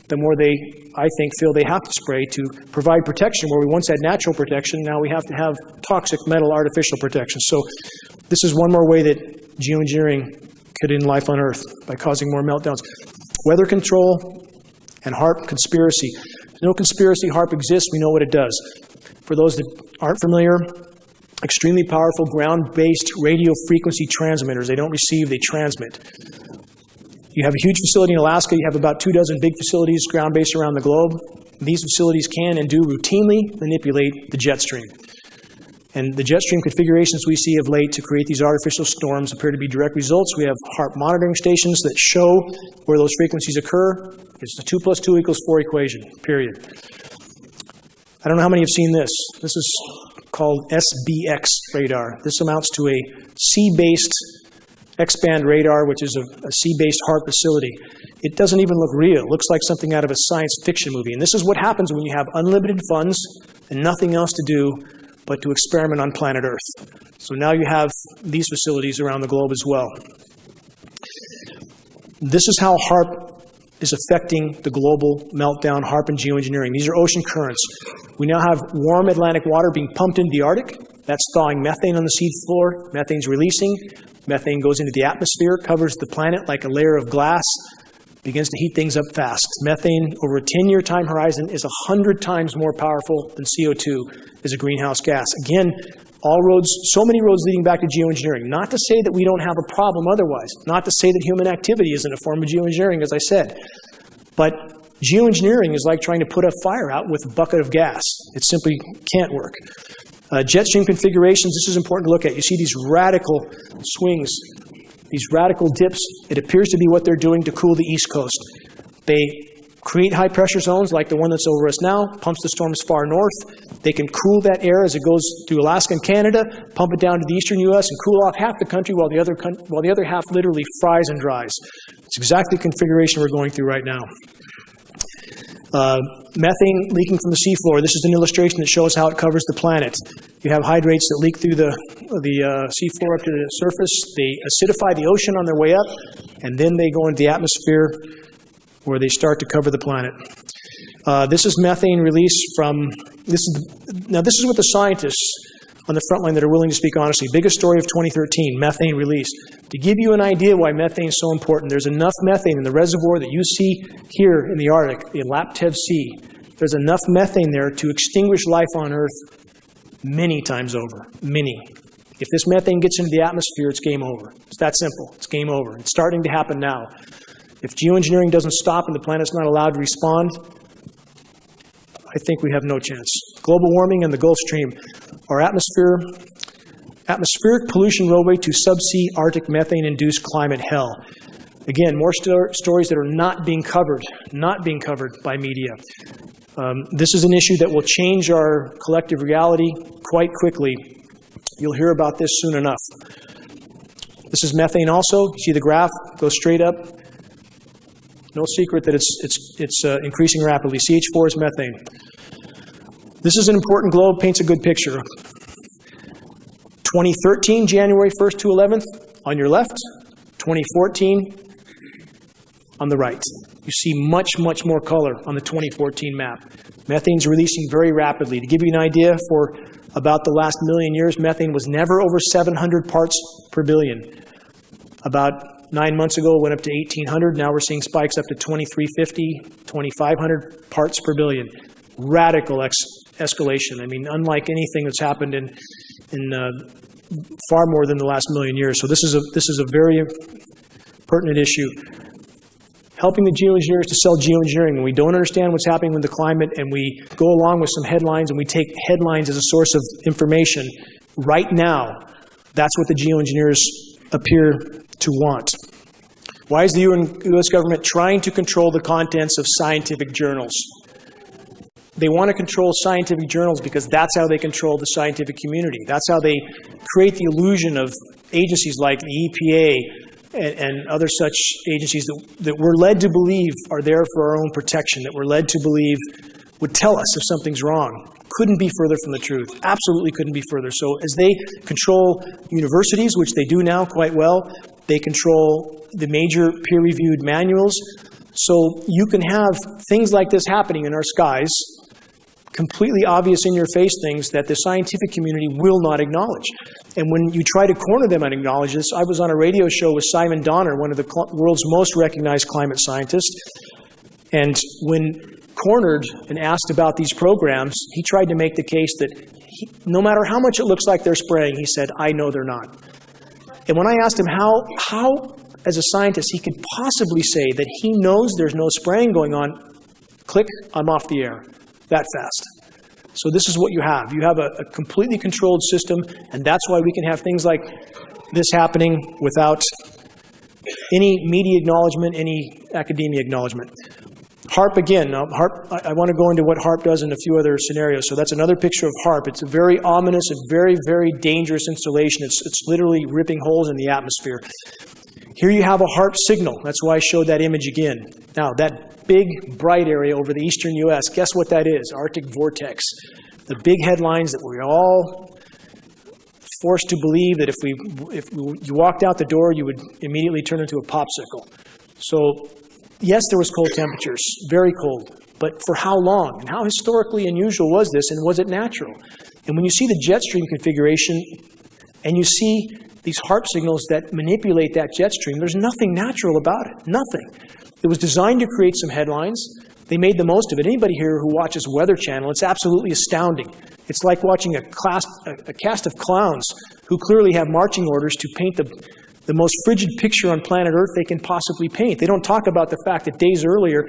the more they, I think, feel they have to spray to provide protection. Where we once had natural protection, now we have to have toxic metal artificial protection. So this is one more way that geoengineering could end life on Earth, by causing more meltdowns. Weather control and HAARP conspiracy. No conspiracy. HAARP exists. We know what it does. For those that aren't familiar, extremely powerful ground-based radio frequency transmitters. They don't receive, they transmit. You have a huge facility in Alaska. You have about 24 big facilities ground-based around the globe. These facilities can and do routinely manipulate the jet stream. And the jet stream configurations we see of late to create these artificial storms appear to be direct results. We have HAARP monitoring stations that show where those frequencies occur. It's the 2 + 2 = 4 equation, period. I don't know how many have seen this. This is called SBX radar. This amounts to a sea-based X-band radar, which is a sea-based HARP facility. It doesn't even look real. It looks like something out of a science fiction movie. And this is what happens when you have unlimited funds and nothing else to do but to experiment on planet Earth. So now you have these facilities around the globe as well. This is how HARP is affecting the global meltdown, HARP and geoengineering. These are ocean currents. We now have warm Atlantic water being pumped into the Arctic. That's thawing methane on the sea floor. Methane's releasing. Methane goes into the atmosphere, covers the planet like a layer of glass, begins to heat things up fast. Methane, over a 10-year time horizon, is 100 times more powerful than CO2 as a greenhouse gas. Again, all roads, so many roads leading back to geoengineering. Not to say that we don't have a problem otherwise. Not to say that human activity isn't a form of geoengineering, as I said. But geoengineering is like trying to put a fire out with a bucket of gas. It simply can't work. Jet stream configurations, this is important to look at. You see these radical swings, these radical dips. It appears to be what they're doing to cool the East Coast. They create high pressure zones like the one that's over us now, pumps the storms far north. They can cool that air as it goes through Alaska and Canada, pump it down to the eastern U.S. and cool off half the country while the other half literally fries and dries. It's exactly the configuration we're going through right now. Methane leaking from the seafloor. This is an illustration that shows how it covers the planet. You have hydrates that leak through the seafloor up to the surface. They acidify the ocean on their way up, and then they go into the atmosphere where they start to cover the planet. This is methane release from, this is what the scientists on the front line that are willing to speak honestly. Biggest story of 2013, methane release. To give you an idea why methane is so important, there's enough methane in the reservoir that you see here in the Arctic, the Laptev Sea. There's enough methane there to extinguish life on Earth many times over, many. If this methane gets into the atmosphere, it's game over. It's that simple. It's game over. It's starting to happen now. If geoengineering doesn't stop and the planet's not allowed to respond, I think we have no chance. Global warming and the Gulf Stream. Our atmospheric pollution roadway to subsea Arctic methane-induced climate hell. Again, more stories that are not being covered by media. This is an issue that will change our collective reality quite quickly. You'll hear about this soon enough. This is methane also. You see the graph goes straight up. No secret that it's increasing rapidly. CH4 is methane. This is an important globe, paints a good picture. 2013, January 1st to 11th, on your left. 2014, on the right. You see much, much more color on the 2014 map. Methane's releasing very rapidly. To give you an idea, for about the last million years, methane was never over 700 parts per billion. About 9 months ago, it went up to 1,800. Now we're seeing spikes up to 2,350, 2,500 parts per billion. Radical escalation. I mean, unlike anything that's happened in far more than the last million years. So this is a very pertinent issue. Helping the geoengineers to sell geoengineering. When we don't understand what's happening with the climate and we go along with some headlines and we take headlines as a source of information, right now, that's what the geoengineers appear to want. Why is the U.S. government trying to control the contents of scientific journals? They want to control scientific journals because that's how they control the scientific community. That's how they create the illusion of agencies like the EPA and other such agencies that we're led to believe are there for our own protection, that we're led to believe would tell us if something's wrong. Couldn't be further from the truth. Absolutely couldn't be further. So as they control universities, which they do now quite well, they control the major peer-reviewed manuals. So you can have things like this happening in our skies, completely obvious in your face things that the scientific community will not acknowledge. And when you try to corner them and acknowledge this, I was on a radio show with Simon Donner, one of the world's most recognized climate scientists, and when cornered and asked about these programs, he tried to make the case that no matter how much it looks like they're spraying, he said, I know they're not. And when I asked him how as a scientist, he could possibly say that he knows there's no spraying going on, click, I'm off the air. That fast. So this is what you have. You have a completely controlled system, and that's why we can have things like this happening without any media acknowledgement, any academia acknowledgement. HARP again. Now, HARP, I want to go into what HARP does in a few other scenarios. So that's another picture of HARP. It's a very ominous and very, very dangerous installation. It's literally ripping holes in the atmosphere. Here you have a HARP signal. That's why I showed that image again. Now, that big, bright area over the eastern U.S., guess what that is? Arctic vortex. The big headlines that we're all forced to believe that if you walked out the door, you would immediately turn into a popsicle. So, yes, there was cold temperatures, very cold. But for how long? And how historically unusual was this, and was it natural? And when you see the jet stream configuration, and you see these HARP signals that manipulate that jet stream, there's nothing natural about it, nothing. It was designed to create some headlines. They made the most of it. Anybody here who watches Weather Channel, it's absolutely astounding. It's like watching a cast of clowns who clearly have marching orders to paint the most frigid picture on planet Earth they can possibly paint. They don't talk about the fact that days earlier,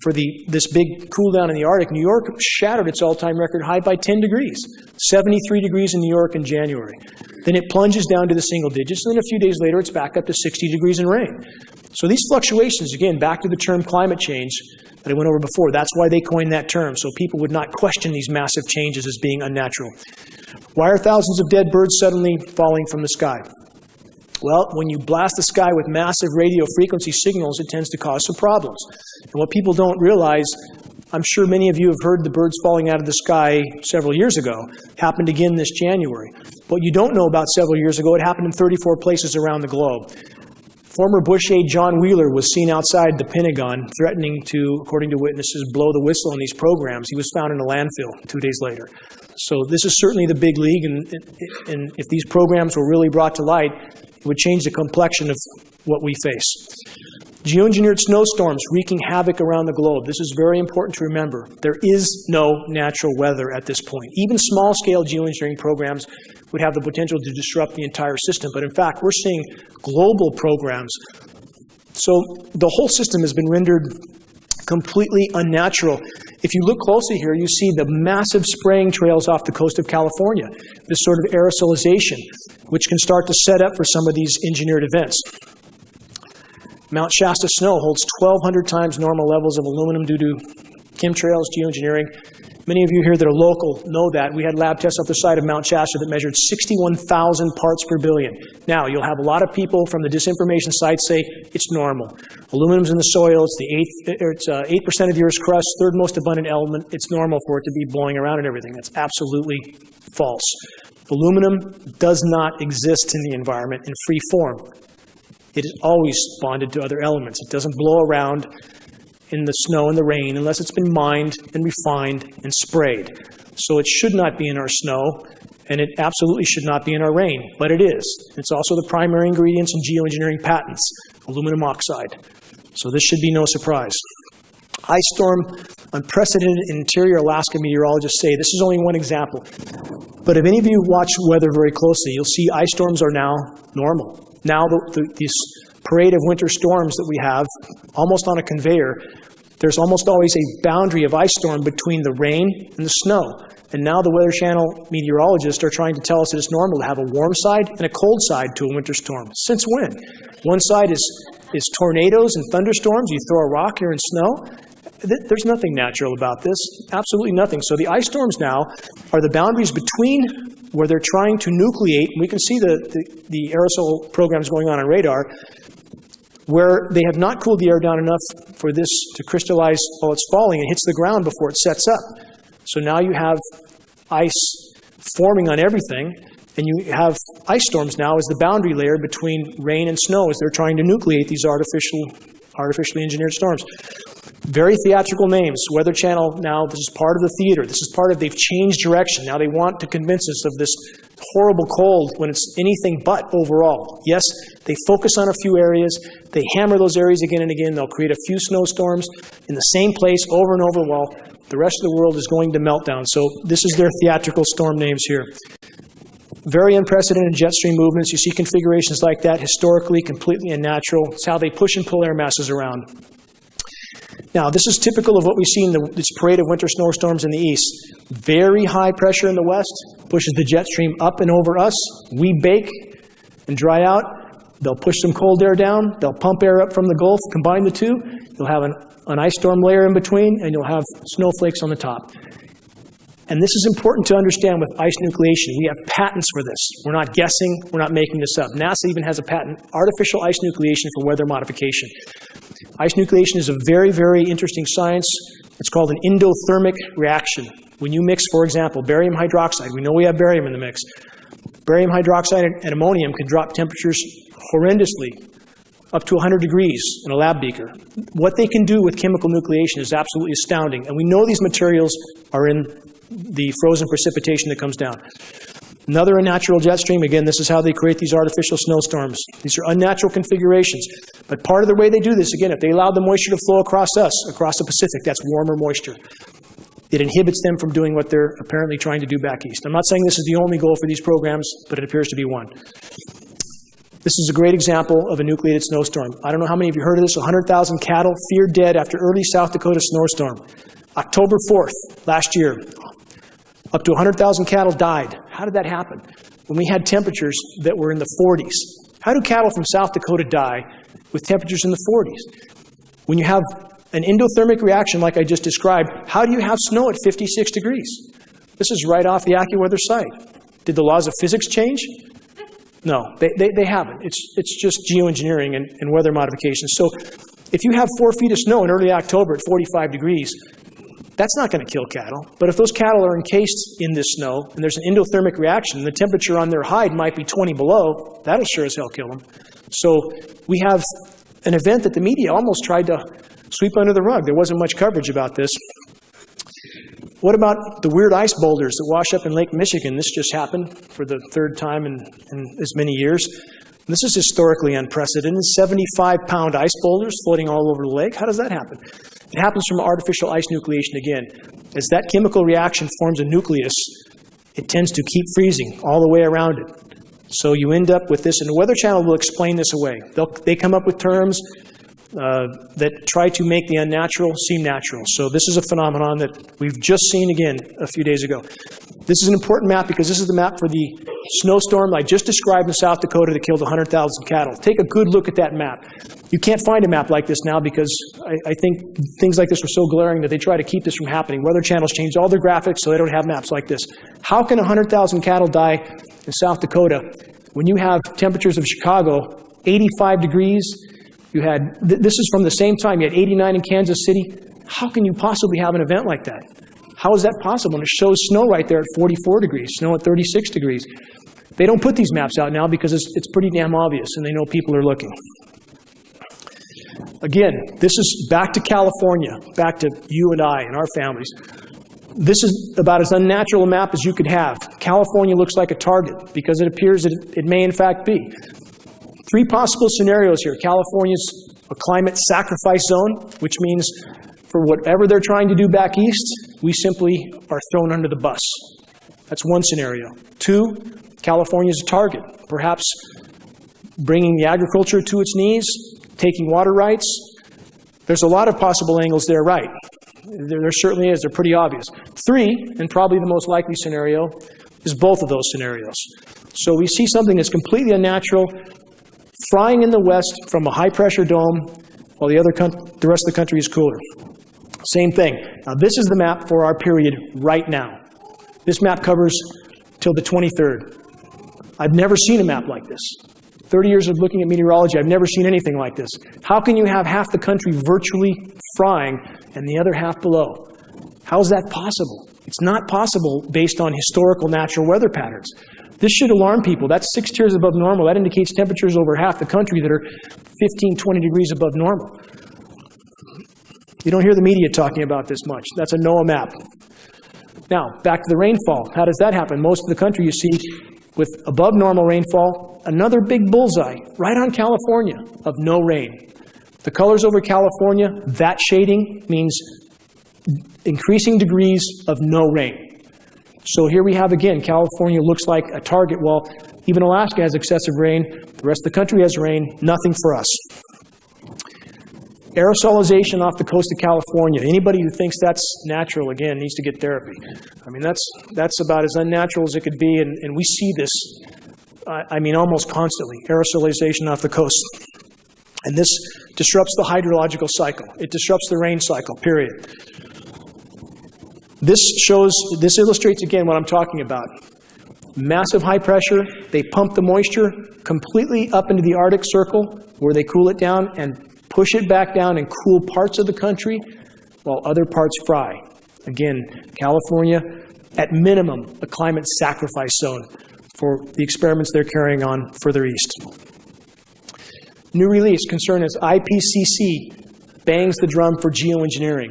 for this big cool down in the Arctic, New York shattered its all-time record high by 10 degrees. 73 degrees in New York in January. Then it plunges down to the single digits, and then a few days later it's back up to 60 degrees in rain. So these fluctuations, again, back to the term climate change that I went over before, that's why they coined that term, so people would not question these massive changes as being unnatural. Why are thousands of dead birds suddenly falling from the sky? Well, when you blast the sky with massive radio frequency signals, it tends to cause some problems. And what people don't realize, I'm sure many of you have heard the birds falling out of the sky several years ago. Happened again this January. What you don't know about several years ago, it happened in 34 places around the globe. Former Bush aide John Wheeler was seen outside the Pentagon threatening to, according to witnesses, blow the whistle on these programs. He was found in a landfill 2 days later. So this is certainly the big league, and if these programs were really brought to light, it would change the complexion of what we face. Geoengineered snowstorms wreaking havoc around the globe. This is very important to remember. There is no natural weather at this point. Even small-scale geoengineering programs would have the potential to disrupt the entire system. But in fact, we're seeing global programs. So the whole system has been rendered completely unnatural. If you look closely here, you see the massive spraying trails off the coast of California, this sort of aerosolization, which can start to set up for some of these engineered events. Mount Shasta snow holds 1,200 times normal levels of aluminum due to chemtrails, geoengineering. Many of you here that are local know that. We had lab tests off the side of Mount Shasta that measured 61,000 parts per billion. Now, you'll have a lot of people from the disinformation sites say it's normal. Aluminum's in the soil, it's 8% of the Earth's crust, third most abundant element. It's normal for it to be blowing around and everything. That's absolutely false. Aluminum does not exist in the environment in free form. It is always bonded to other elements. It doesn't blow around in the snow and the rain unless it's been mined and refined and sprayed. So it should not be in our snow, and it absolutely should not be in our rain, but it is. It's also the primary ingredients in geoengineering patents, aluminum oxide. So this should be no surprise. Ice storm, unprecedented interior Alaska meteorologists say, this is only one example. But if any of you watch weather very closely, you'll see ice storms are now normal. Now this parade of winter storms that we have, almost on a conveyor, there's almost always a boundary of ice storm between the rain and the snow. And now the Weather Channel meteorologists are trying to tell us that it's normal to have a warm side and a cold side to a winter storm. Since when? One side is tornadoes and thunderstorms. You throw a rock here in snow. There's nothing natural about this. Absolutely nothing. So the ice storms now are the boundaries between where they're trying to nucleate. We can see the aerosol programs going on radar, where they have not cooled the air down enough for this to crystallize while it's falling and hits the ground before it sets up. So now you have ice forming on everything, and you have ice storms now as the boundary layer between rain and snow as they're trying to nucleate these artificially engineered storms. Very theatrical names. Weather Channel now, this is part of the theater. This is part of, they've changed direction. Now they want to convince us of this horrible cold when it's anything but overall. Yes, they focus on a few areas. They hammer those areas again and again. They'll create a few snowstorms in the same place over and over while the rest of the world is going to meltdown. So this is their theatrical storm names here. Very unprecedented jet stream movements. You see configurations like that, historically completely unnatural. It's how they push and pull air masses around. Now, this is typical of what we see in this parade of winter snowstorms in the east. Very high pressure in the west pushes the jet stream up and over us. We bake and dry out. They'll push some cold air down, they'll pump air up from the Gulf, combine the two, you'll have an ice storm layer in between, and you'll have snowflakes on the top. And this is important to understand with ice nucleation. We have patents for this. We're not guessing, we're not making this up. NASA even has a patent, artificial ice nucleation for weather modification. Ice nucleation is a very, very interesting science. It's called an endothermic reaction. When you mix, for example, barium hydroxide, we know we have barium in the mix. Barium hydroxide and ammonium can drop temperatures horrendously, up to 100 degrees in a lab beaker. What they can do with chemical nucleation is absolutely astounding. And we know these materials are in the frozen precipitation that comes down. Another unnatural jet stream, again, this is how they create these artificial snowstorms. These are unnatural configurations. But part of the way they do this, again, if they allow the moisture to flow across us, across the Pacific, that's warmer moisture. It inhibits them from doing what they're apparently trying to do back east. I'm not saying this is the only goal for these programs, but it appears to be one. This is a great example of a nucleated snowstorm. I don't know how many of you heard of this. 100,000 cattle feared dead after early South Dakota snowstorm. October 4th, last year, up to 100,000 cattle died. How did that happen? When we had temperatures that were in the 40s. How do cattle from South Dakota die with temperatures in the 40s? When you have an endothermic reaction like I just described, how do you have snow at 56 degrees? This is right off the AccuWeather site. Did the laws of physics change? No, they haven't. It's just geoengineering and weather modification. So if you have 4 feet of snow in early October at 45 degrees, that's not going to kill cattle. But if those cattle are encased in this snow and there's an endothermic reaction and the temperature on their hide might be 20 below, that'll sure as hell kill them. So we have an event that the media almost tried to sweep under the rug. There wasn't much coverage about this. What about the weird ice boulders that wash up in Lake Michigan? This just happened for the 3rd time in as many years. This is historically unprecedented. 75-pound ice boulders floating all over the lake. How does that happen? It happens from artificial ice nucleation again. As that chemical reaction forms a nucleus, it tends to keep freezing all the way around it. So you end up with this, and the Weather Channel will explain this away. They come up with terms that try to make the unnatural seem natural. So this is a phenomenon that we've just seen again a few days ago. This is an important map because this is the map for the snowstorm I just described in South Dakota that killed 100,000 cattle. Take a good look at that map. You can't find a map like this now because I think things like this were so glaring that they try to keep this from happening. Weather channels changed all their graphics so they don't have maps like this. How can 100,000 cattle die in South Dakota when you have temperatures of Chicago, 85 degrees? You had, this is from the same time, you had 89 in Kansas City. How can you possibly have an event like that? How is that possible? And it shows snow right there at 44 degrees, snow at 36 degrees. They don't put these maps out now because it's pretty damn obvious and they know people are looking. Again, this is back to California, back to you and I and our families. This is about as unnatural a map as you could have. California looks like a target because it appears that it may in fact be. 3 possible scenarios here. California's a climate sacrifice zone, which means for whatever they're trying to do back east, we simply are thrown under the bus. That's one scenario. 2, California's a target, perhaps bringing the agriculture to its knees, taking water rights. There's a lot of possible angles there, right? There certainly is. They're pretty obvious. 3, and probably the most likely scenario, is both of those scenarios. So we see something that's completely unnatural, frying in the west from a high-pressure dome, while the rest of the country is cooler. Same thing. Now, this is the map for our period right now. This map covers till the 23rd. I've never seen a map like this. 30 years of looking at meteorology, I've never seen anything like this. How can you have half the country virtually frying and the other half below? How is that possible? It's not possible based on historical natural weather patterns. This should alarm people. That's 6 tiers above normal. That indicates temperatures over half the country that are 15, 20 degrees above normal. You don't hear the media talking about this much. That's a NOAA map. Now, back to the rainfall. How does that happen? Most of the country you see with above normal rainfall, another big bullseye right on California of no rain. The colors over California, that shading means increasing degrees of no rain. So here we have again, California looks like a target. Well, even Alaska has excessive rain. The rest of the country has rain. Nothing for us. Aerosolization off the coast of California. Anybody who thinks that's natural, again, needs to get therapy. I mean, that's about as unnatural as it could be, and we see this I mean almost constantly, aerosolization off the coast. And this disrupts the hydrological cycle. It disrupts the rain cycle, period. This illustrates again what I'm talking about. Massive high pressure, they pump the moisture completely up into the Arctic Circle where they cool it down and push it back down and cool parts of the country while other parts fry. Again, California, at minimum, a climate sacrifice zone for the experiments they're carrying on further east. New release concern is IPCC bangs the drum for geoengineering.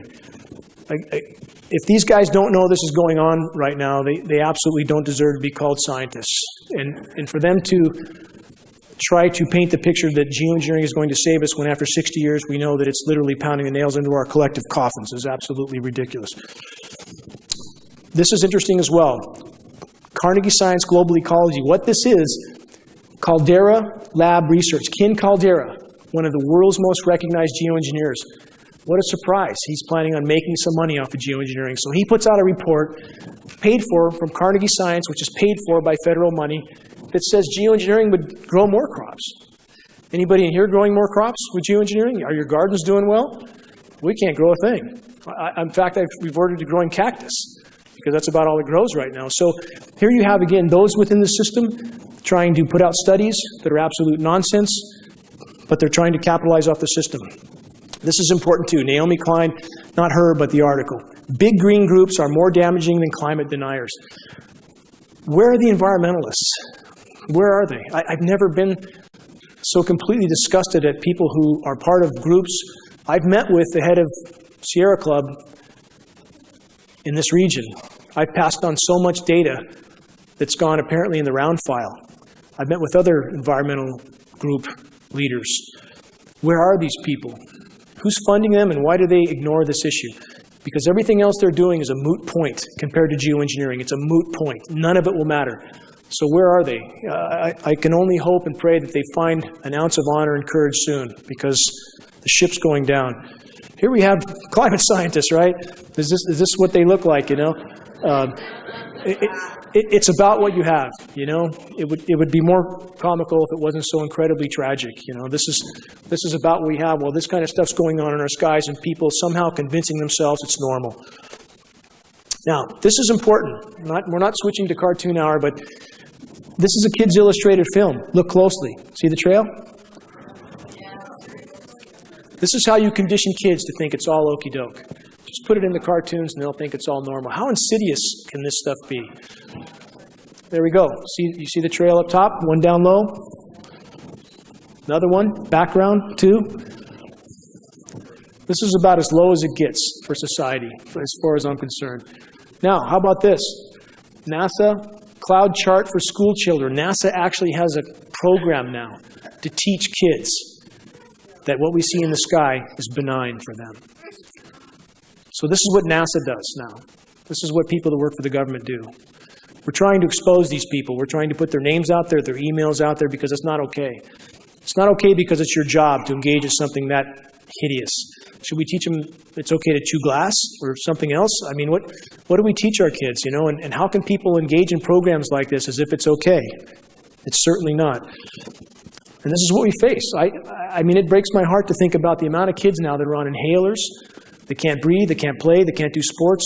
If these guys don't know this is going on right now, they absolutely don't deserve to be called scientists. And for them to try to paint the picture that geoengineering is going to save us when after 60 years we know that it's literally pounding the nails into our collective coffins is absolutely ridiculous. This is interesting as well. Carnegie Science Global Ecology. What this is, Caldera Lab Research. Ken Caldera, one of the world's most recognized geoengineers. What a surprise. He's planning on making some money off of geoengineering. So he puts out a report paid for from Carnegie Science, which is paid for by federal money, that says geoengineering would grow more crops. Anybody in here growing more crops with geoengineering? Are your gardens doing well? We can't grow a thing. In fact, I've reverted to growing cactus because that's about all it grows right now. So here you have, again, those within the system trying to put out studies that are absolute nonsense, but they're trying to capitalize off the system. This is important too. Naomi Klein, not her, but the article. Big green groups are more damaging than climate deniers. Where are the environmentalists? Where are they? I've never been so completely disgusted at people who are part of groups. I've met with the head of Sierra Club in this region. I've passed on so much data that's gone apparently in the round file. I've met with other environmental group leaders. Where are these people? Who's funding them and why do they ignore this issue? Because everything else they're doing is a moot point compared to geoengineering. It's a moot point. None of it will matter. So where are they? I can only hope and pray that they find an ounce of honor and courage soon because the ship's going down. Here we have climate scientists, right? Is this what they look like, you know? It's about what you have, you know? It would be more comical if it wasn't so incredibly tragic, you know? This is about what we have. Well, this kind of stuff's going on in our skies and people somehow convincing themselves it's normal. Now, this is important. We're not switching to cartoon hour, but this is a kid's illustrated film. Look closely. See the trail? This is how you condition kids to think it's all okie doke. Just put it in the cartoons and they'll think it's all normal. How insidious can this stuff be? There we go. You see the trail up top? One down low. Another one. Background, two. This is about as low as it gets for society, as far as I'm concerned. Now, how about this? NASA cloud chart for school children. NASA actually has a program now to teach kids that what we see in the sky is benign for them. So this is what NASA does now. This is what people that work for the government do. We're trying to expose these people. We're trying to put their names out there, their emails out there, because it's not okay. It's not okay because it's your job to engage in something that hideous. Should we teach them it's okay to chew glass or something else? I mean, what do we teach our kids, you know? And how can people engage in programs like this as if it's okay? It's certainly not. And this is what we face. I mean, it breaks my heart to think about the amount of kids now that are on inhalers. They can't breathe, they can't play, they can't do sports.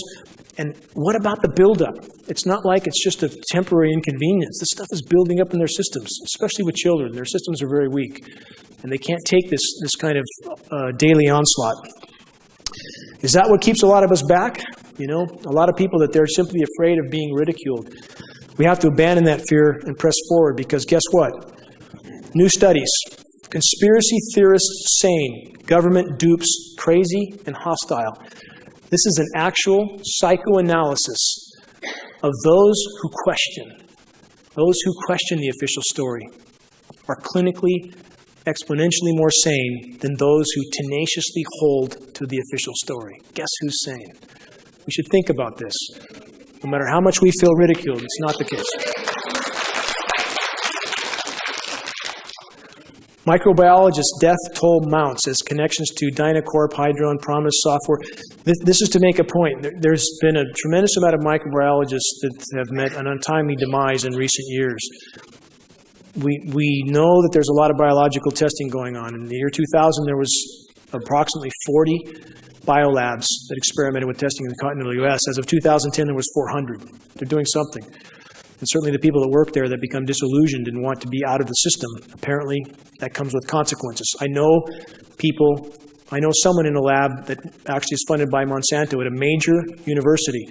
And what about the buildup? It's not like it's just a temporary inconvenience. This stuff is building up in their systems, especially with children. Their systems are very weak, and they can't take this kind of daily onslaught. Is that what keeps a lot of us back? You know, a lot of people that they're simply afraid of being ridiculed. We have to abandon that fear and press forward because guess what? New studies. Conspiracy theorists saying government dupes crazy and hostile. This is an actual psychoanalysis of those who question the official story are clinically, exponentially more sane than those who tenaciously hold to the official story. Guess who's sane? We should think about this. No matter how much we feel ridiculed, it's not the case. Microbiologist death toll mounts as connections to Dynacorp, Hydro, and Promise software. This is to make a point. There's been a tremendous amount of microbiologists that have met an untimely demise in recent years. We know that there's a lot of biological testing going on. In the year 2000, there was approximately 40 biolabs that experimented with testing in the continental U.S. As of 2010, there was 400. They're doing something. And certainly the people that work there that become disillusioned and want to be out of the system, apparently that comes with consequences. I know someone in a lab that actually is funded by Monsanto at a major university.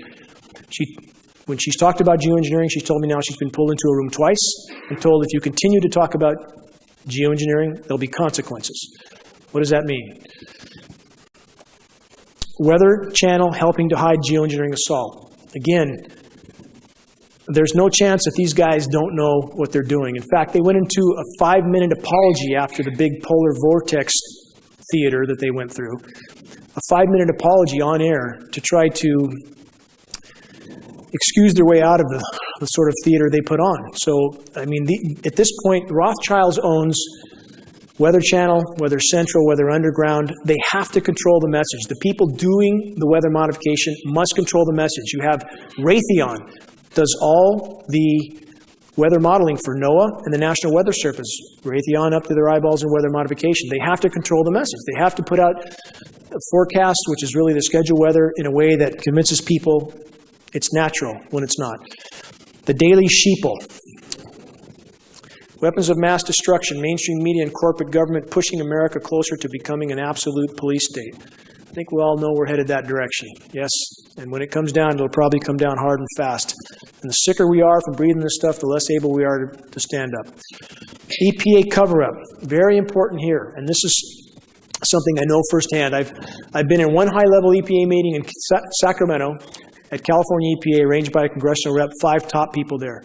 When she's talked about geoengineering, she's told me now she's been pulled into a room twice and told if you continue to talk about geoengineering, there'll be consequences. What does that mean? Weather Channel helping to hide geoengineering assault. Again, there's no chance that these guys don't know what they're doing. In fact, they went into a 5-minute apology after the big polar vortex theater that they went through. A 5-minute apology on air to try to excuse their way out of the sort of theater they put on. So, I mean, at this point, Rothschilds owns Weather Channel, Weather Central, Weather Underground. They have to control the message. The people doing the weather modification must control the message. You have Raytheon does all the weather modeling for NOAA and the National Weather Service. Raytheon up to their eyeballs in weather modification. They have to control the message. They have to put out a forecast, which is really the scheduled weather, in a way that convinces people it's natural when it's not. The Daily Sheeple. Weapons of mass destruction, mainstream media and corporate government pushing America closer to becoming an absolute police state. I think we all know we're headed that direction. Yes, and when it comes down, it'll probably come down hard and fast. And the sicker we are from breathing this stuff, the less able we are to stand up. EPA cover-up, very important here. And this is something I know firsthand. I've been in one high-level EPA meeting in Sacramento at California EPA, arranged by a congressional rep, 5 top people there.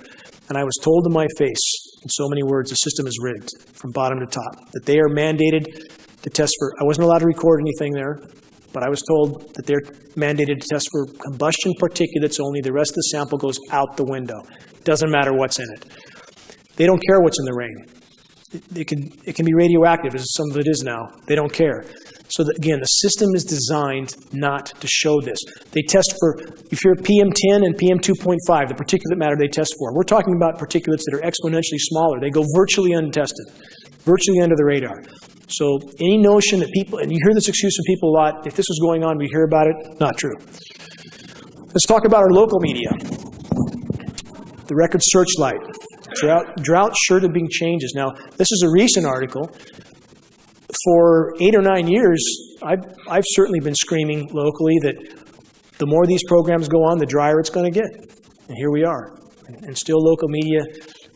And I was told to my face, in so many words, the system is rigged from bottom to top. That they are mandated to test for, I wasn't allowed to record anything there, but I was told that they're mandated to test for combustion particulates only. The rest of the sample goes out the window. Doesn't matter what's in it. They don't care what's in the rain. It can be radioactive, as some of it is now. They don't care. So that, again, the system is designed not to show this. They test for, if you're PM10 and PM2.5, the particulate matter they test for. We're talking about particulates that are exponentially smaller. They go virtually untested, virtually under the radar. So any notion that people, and you hear this excuse from people a lot, if this was going on, we hear about it, not true. Let's talk about our local media. The Record Searchlight. Drought sure to bring changes. Now, this is a recent article. For 8 or 9 years, I've certainly been screaming locally that the more these programs go on, the drier it's going to get. And here we are. And still local media,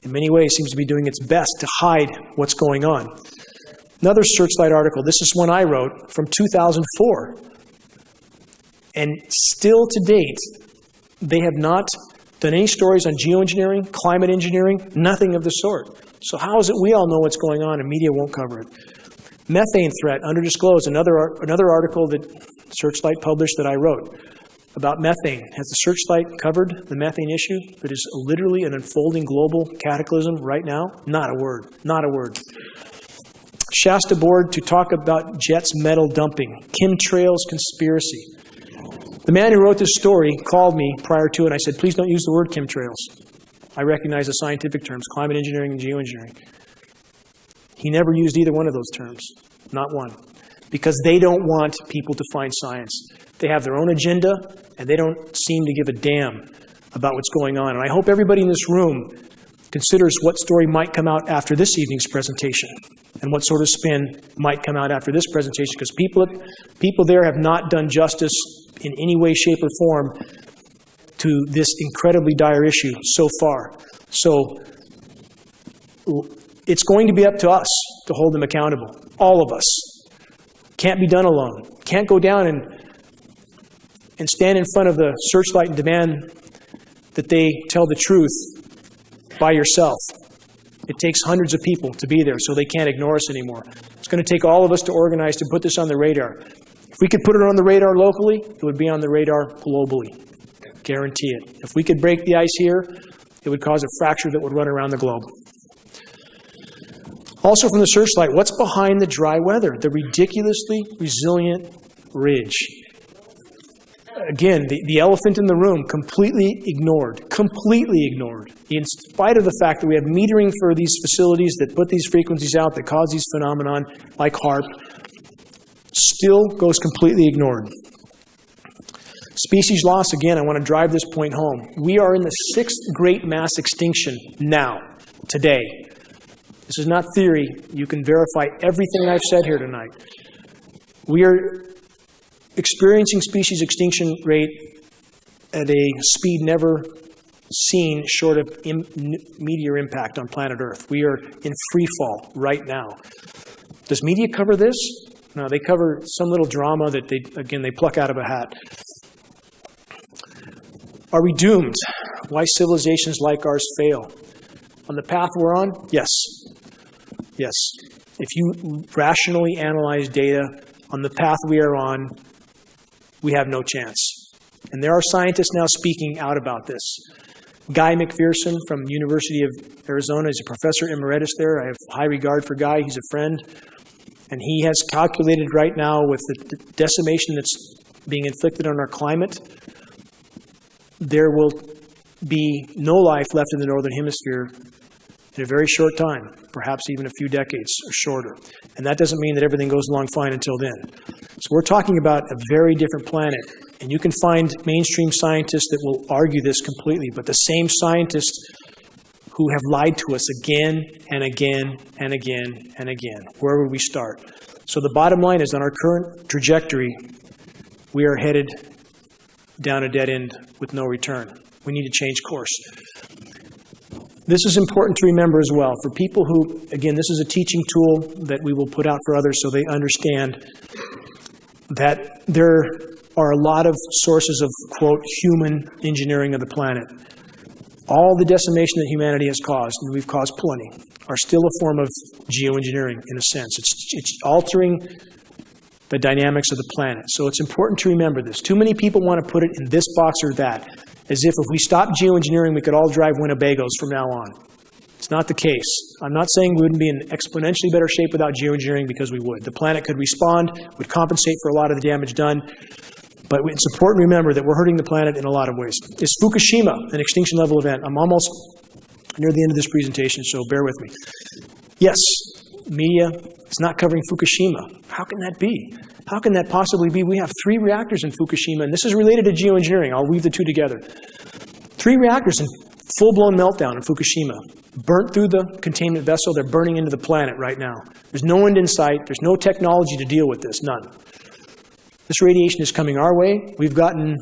in many ways, seems to be doing its best to hide what's going on. Another Searchlight article, this is one I wrote from 2004. And still to date, they have not done any stories on geoengineering, climate engineering, nothing of the sort. So how is it we all know what's going on and media won't cover it? Methane threat, underdisclosed, another article that Searchlight published that I wrote about methane. Has the Searchlight covered the methane issue that is literally an unfolding global cataclysm right now? Not a word, not a word. Shasta board to talk about jets metal dumping, chemtrails conspiracy. The man who wrote this story called me prior to it, and I said, please don't use the word chemtrails. I recognize the scientific terms, climate engineering and geoengineering. He never used either one of those terms, not one, because they don't want people to find science. They have their own agenda, and they don't seem to give a damn about what's going on. And I hope everybody in this room considers what story might come out after this evening's presentation and what sort of spin might come out after this presentation, because people there have not done justice in any way, shape, or form to this incredibly dire issue so far. So it's going to be up to us to hold them accountable, all of us. Can't be done alone. Can't go down and stand in front of the Searchlight and demand that they tell the truth by yourself. It takes hundreds of people to be there, so they can't ignore us anymore. It's going to take all of us to organize to put this on the radar. If we could put it on the radar locally, it would be on the radar globally. Guarantee it. If we could break the ice here, it would cause a fracture that would run around the globe. Also from the Searchlight, what's behind the dry weather? The ridiculously resilient ridge. again, the elephant in the room, completely ignored, in spite of the fact that we have metering for these facilities that put these frequencies out, that cause these phenomenon like HAARP, still goes completely ignored. Species loss, again, I want to drive this point home. We are in the 6th great mass extinction now, today. This is not theory. You can verify everything I've said here tonight. We are experiencing species extinction rate at a speed never seen short of meteor impact on planet Earth. We are in free fall right now. Does media cover this? No, they cover some little drama that they pluck out of a hat. Are we doomed? Why civilizations like ours fail? On the path we're on? Yes. Yes. If you rationally analyze data on the path we are on, we have no chance. And there are scientists now speaking out about this. Guy McPherson from University of Arizona is a professor emeritus there. I have high regard for Guy. He's a friend. And he has calculated right now with the decimation that's being inflicted on our climate, there will be no life left in the Northern Hemisphere in a very short time, perhaps even a few decades or shorter. And that doesn't mean that everything goes along fine until then. So we're talking about a very different planet. And you can find mainstream scientists that will argue this completely, but the same scientists who have lied to us again and again and again and again. Where would we start? So the bottom line is, on our current trajectory, we are headed down a dead end with no return. We need to change course. This is important to remember as well. For people who, again, this is a teaching tool that we will put out for others so they understand that there are a lot of sources of, quote, human engineering of the planet. All the decimation that humanity has caused, and we've caused plenty, are still a form of geoengineering in a sense. It's altering the dynamics of the planet. So it's important to remember this. Too many people want to put it in this box or that, as if we stop geoengineering, we could all drive Winnebagos from now on. It's not the case. I'm not saying we wouldn't be in exponentially better shape without geoengineering, because we would. The planet could respond, would compensate for a lot of the damage done. But it's important to remember that we're hurting the planet in a lot of ways. Is Fukushima an extinction level event? I'm almost near the end of this presentation, so bear with me. Yes, media is not covering Fukushima. How can that be? How can that possibly be? We have 3 reactors in Fukushima, and this is related to geoengineering. I'll weave the two together. 3 reactors in full-blown meltdown in Fukushima. Burnt through the containment vessel. They're burning into the planet right now. There's no end in sight. There's no technology to deal with this. None. This radiation is coming our way. We've gotten,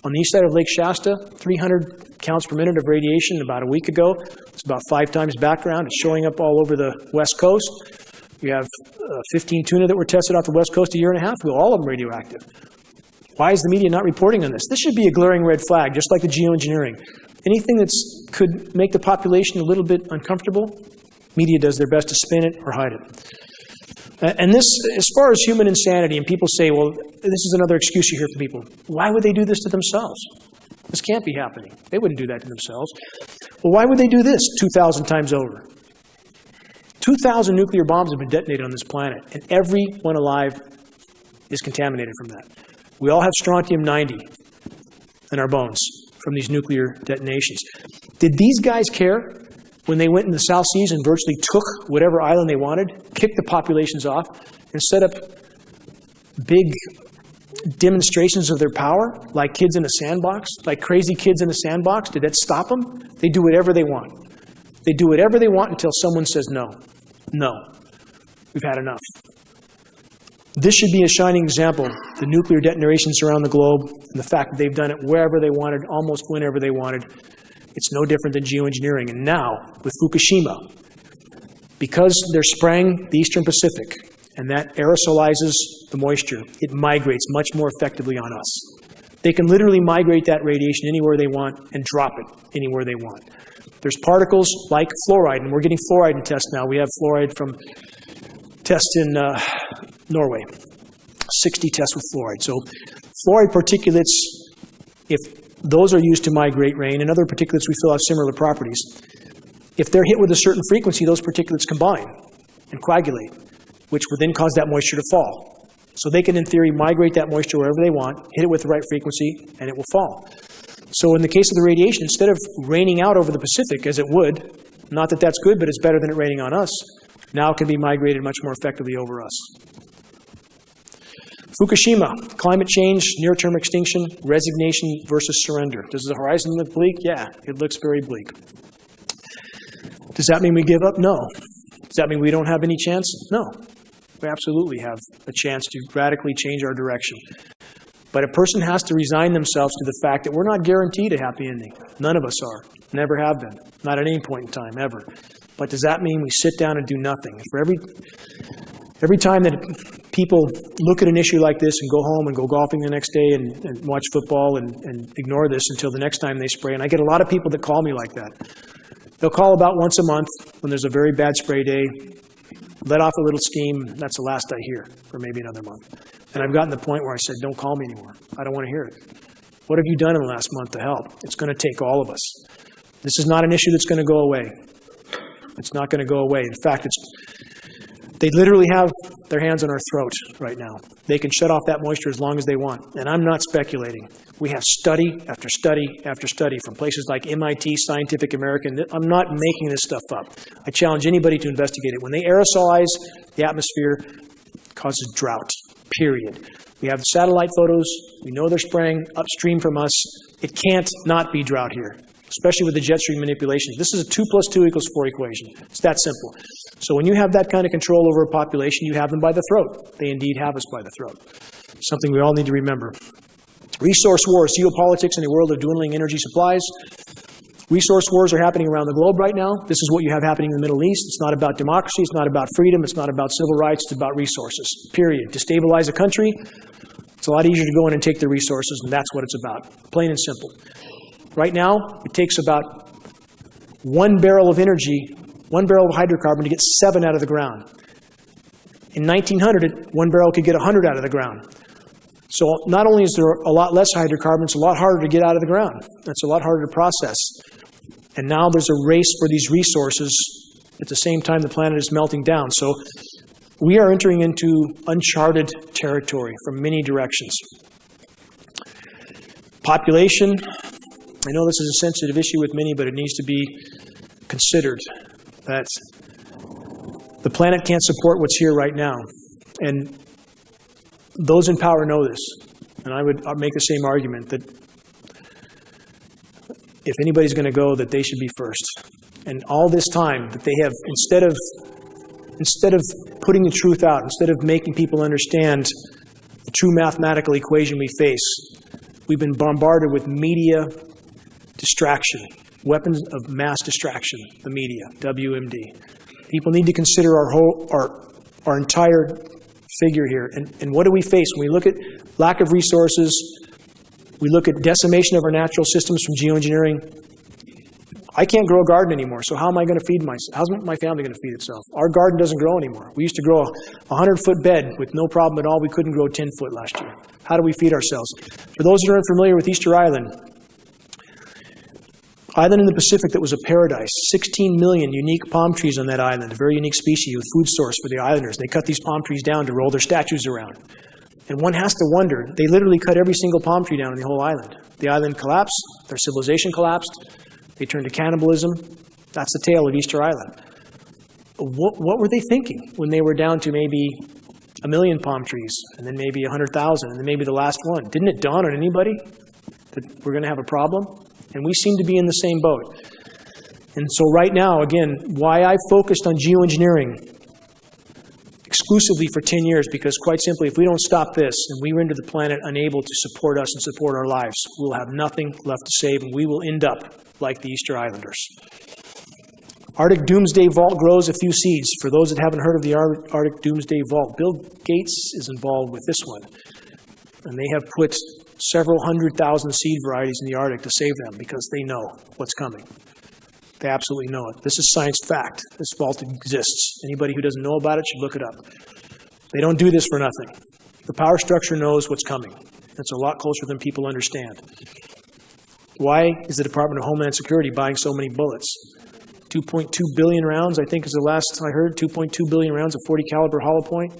on the east side of Lake Shasta, 300 counts per minute of radiation about a week ago. It's about 5 times background. It's showing up all over the West Coast. We have 15 tuna that were tested off the West Coast a year and a half ago, all of them radioactive. Why is the media not reporting on this? This should be a glaring red flag, just like the geoengineering. Anything that could make the population a little bit uncomfortable, media does their best to spin it or hide it. And this, as far as human insanity, and people say, well, this is another excuse you hear from people. Why would they do this to themselves? This can't be happening. They wouldn't do that to themselves. Well, why would they do this 2,000 times over? 2,000 nuclear bombs have been detonated on this planet, and everyone alive is contaminated from that. We all have strontium-90 in our bones from these nuclear detonations. Did these guys care when they went in the South Seas and virtually took whatever island they wanted, kicked the populations off, and set up big demonstrations of their power, like kids in a sandbox, like crazy kids in a sandbox? Did that stop them? They do whatever they want. They do whatever they want until someone says no. No. We've had enough. This should be a shining example. The nuclear detonations around the globe, and the fact that they've done it wherever they wanted, almost whenever they wanted. It's no different than geoengineering. And now, with Fukushima, because they're spraying the Eastern Pacific, and that aerosolizes the moisture, it migrates much more effectively on us. They can literally migrate that radiation anywhere they want and drop it anywhere they want. There's particles like fluoride, and we're getting fluoride in tests now. We have fluoride from tests in Norway, 60 tests with fluoride. So fluoride particulates, if those are used to migrate rain, and other particulates we feel have similar properties, if they're hit with a certain frequency, those particulates combine and coagulate, which would then cause that moisture to fall. So they can, in theory, migrate that moisture wherever they want, hit it with the right frequency, and it will fall. So in the case of the radiation, instead of raining out over the Pacific, as it would, not that that's good, but it's better than it raining on us, now it can be migrated much more effectively over us. Fukushima, climate change, near-term extinction, resignation versus surrender. Does the horizon look bleak? Yeah, it looks very bleak. Does that mean we give up? No. Does that mean we don't have any chance? No. We absolutely have a chance to radically change our direction. But a person has to resign themselves to the fact that we're not guaranteed a happy ending. None of us are. Never have been. Not at any point in time, ever. But does that mean we sit down and do nothing? For every time that people look at an issue like this and go home and go golfing the next day and watch football and ignore this until the next time they spray, and I get a lot of people that call me like that. They'll call about once a month when there's a very bad spray day, let off a little steam, that's the last I hear for maybe another month. And I've gotten to the point where I said, don't call me anymore. I don't want to hear it. What have you done in the last month to help? It's going to take all of us. This is not an issue that's going to go away. It's not going to go away. In fact, they literally have their hands on our throat right now. They can shut off that moisture as long as they want. And I'm not speculating. We have study after study after study from places like MIT, Scientific American. I'm not making this stuff up. I challenge anybody to investigate it. When they aerosolize the atmosphere, it causes drought, period. We have satellite photos. We know they're spraying upstream from us. It can't not be drought here, especially with the jet stream manipulations. This is a 2 + 2 = 4 equation. It's that simple. So when you have that kind of control over a population, you have them by the throat. They indeed have us by the throat. Something we all need to remember. Resource wars, geopolitics in a world of dwindling energy supplies. Resource wars are happening around the globe right now. This is what you have happening in the Middle East. It's not about democracy. It's not about freedom. It's not about civil rights. It's about resources, period. To stabilize a country, it's a lot easier to go in and take the resources, and that's what it's about, plain and simple. Right now, it takes about 1 barrel of energy, 1 barrel of hydrocarbon to get 7 out of the ground. In 1900, 1 barrel could get 100 out of the ground. So not only is there a lot less hydrocarbons, it's a lot harder to get out of the ground. It's a lot harder to process. And now there's a race for these resources at the same time the planet is melting down. So we are entering into uncharted territory from many directions. Population. I know this is a sensitive issue with many, but it needs to be considered that the planet can't support what's here right now. And those in power know this. And I would make the same argument that if anybody's going to go, that they should be first. And all this time that they have, instead of putting the truth out, instead of making people understand the true mathematical equation we face, we've been bombarded with media distraction, weapons of mass distraction, the media, WMD. People need to consider our entire figure here. And what do we face when we look at lack of resources, we look at decimation of our natural systems from geoengineering? I can't grow a garden anymore, so how am I going to feed myself? How's my family going to feed itself? Our garden doesn't grow anymore. We used to grow a 100-foot bed with no problem at all. We couldn't grow 10 foot last year. How do we feed ourselves? For those that are unfamiliar with Easter Island in the Pacific that was a paradise, 16 million unique palm trees on that island, a very unique species, a food source for the islanders. They cut these palm trees down to roll their statues around. And one has to wonder, they literally cut every single palm tree down on the whole island. The island collapsed, their civilization collapsed, they turned to cannibalism. That's the tale of Easter Island. What were they thinking when they were down to maybe 1 million palm trees, and then maybe 100,000, and then maybe the last one? Didn't it dawn on anybody that we're going to have a problem? And we seem to be in the same boat. And so right now, again, why I focused on geoengineering exclusively for 10 years, because quite simply, if we don't stop this and we render the planet unable to support us and support our lives, we'll have nothing left to save, and we will end up like the Easter Islanders. Arctic Doomsday Vault grows a few seeds. For those that haven't heard of the Arctic Doomsday Vault, Bill Gates is involved with this one. And they have put several 100,000 seed varieties in the Arctic to save them because they know what's coming. They absolutely know it. This is science fact. This vault exists. Anybody who doesn't know about it should look it up. They don't do this for nothing. The power structure knows what's coming. It's a lot closer than people understand. Why is the Department of Homeland Security buying so many bullets? 2.2 billion rounds, I think is the last I heard, 2.2 billion rounds of .40 caliber hollow point.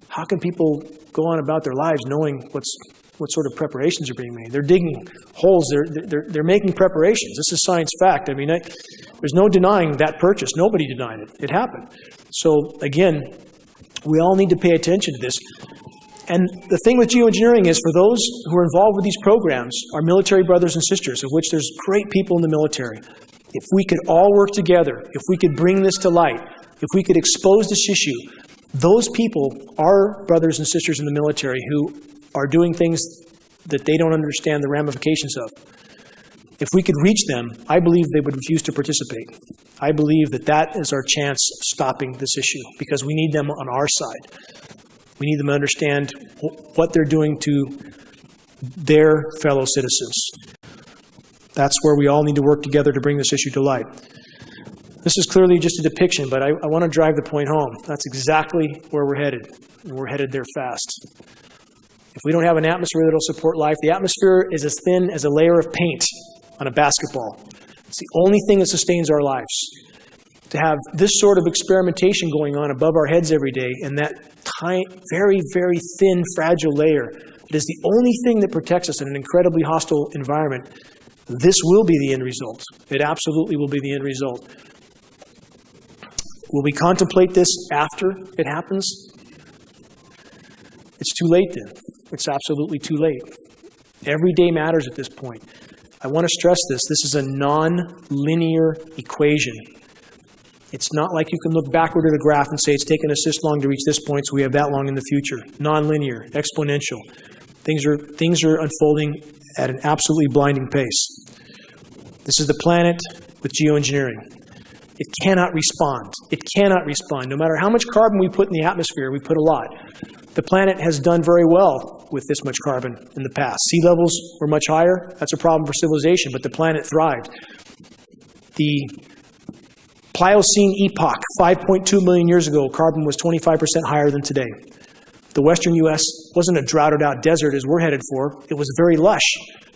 How can people go on about their lives knowing what sort of preparations are being made. They're digging holes. They're making preparations. This is science fact. I mean, there's no denying that purchase. Nobody denied it. It happened. So again, we all need to pay attention to this. And the thing with geoengineering is, for those who are involved with these programs, our military brothers and sisters, of which there's great people in the military, if we could all work together, if we could bring this to light, if we could expose this issue, those people are brothers and sisters in the military who are doing things that they don't understand the ramifications of. If we could reach them, I believe they would refuse to participate. I believe that that is our chance of stopping this issue, because we need them on our side. We need them to understand what they're doing to their fellow citizens. That's where we all need to work together to bring this issue to light. This is clearly just a depiction, but I want to drive the point home. That's exactly where we're headed, and we're headed there fast. If we don't have an atmosphere that will support life, the atmosphere is as thin as a layer of paint on a basketball. It's the only thing that sustains our lives. To have this sort of experimentation going on above our heads every day, and that tiny, very, very thin, fragile layer, it is the only thing that protects us in an incredibly hostile environment. This will be the end result. It absolutely will be the end result. Will we contemplate this after it happens? It's too late then. It's absolutely too late. Every day matters at this point. I want to stress this. This is a non-linear equation. It's not like you can look backward at a graph and say it's taken us this long to reach this point, so we have that long in the future. Non-linear, exponential. Things are unfolding at an absolutely blinding pace. This is the planet with geoengineering. It cannot respond. It cannot respond. No matter how much carbon we put in the atmosphere, we put a lot. The planet has done very well with this much carbon in the past. Sea levels were much higher. That's a problem for civilization, but the planet thrived. The Pliocene epoch, 5.2 million years ago, carbon was 25% higher than today. The western U.S. wasn't a droughted out desert as we're headed for. It was very lush,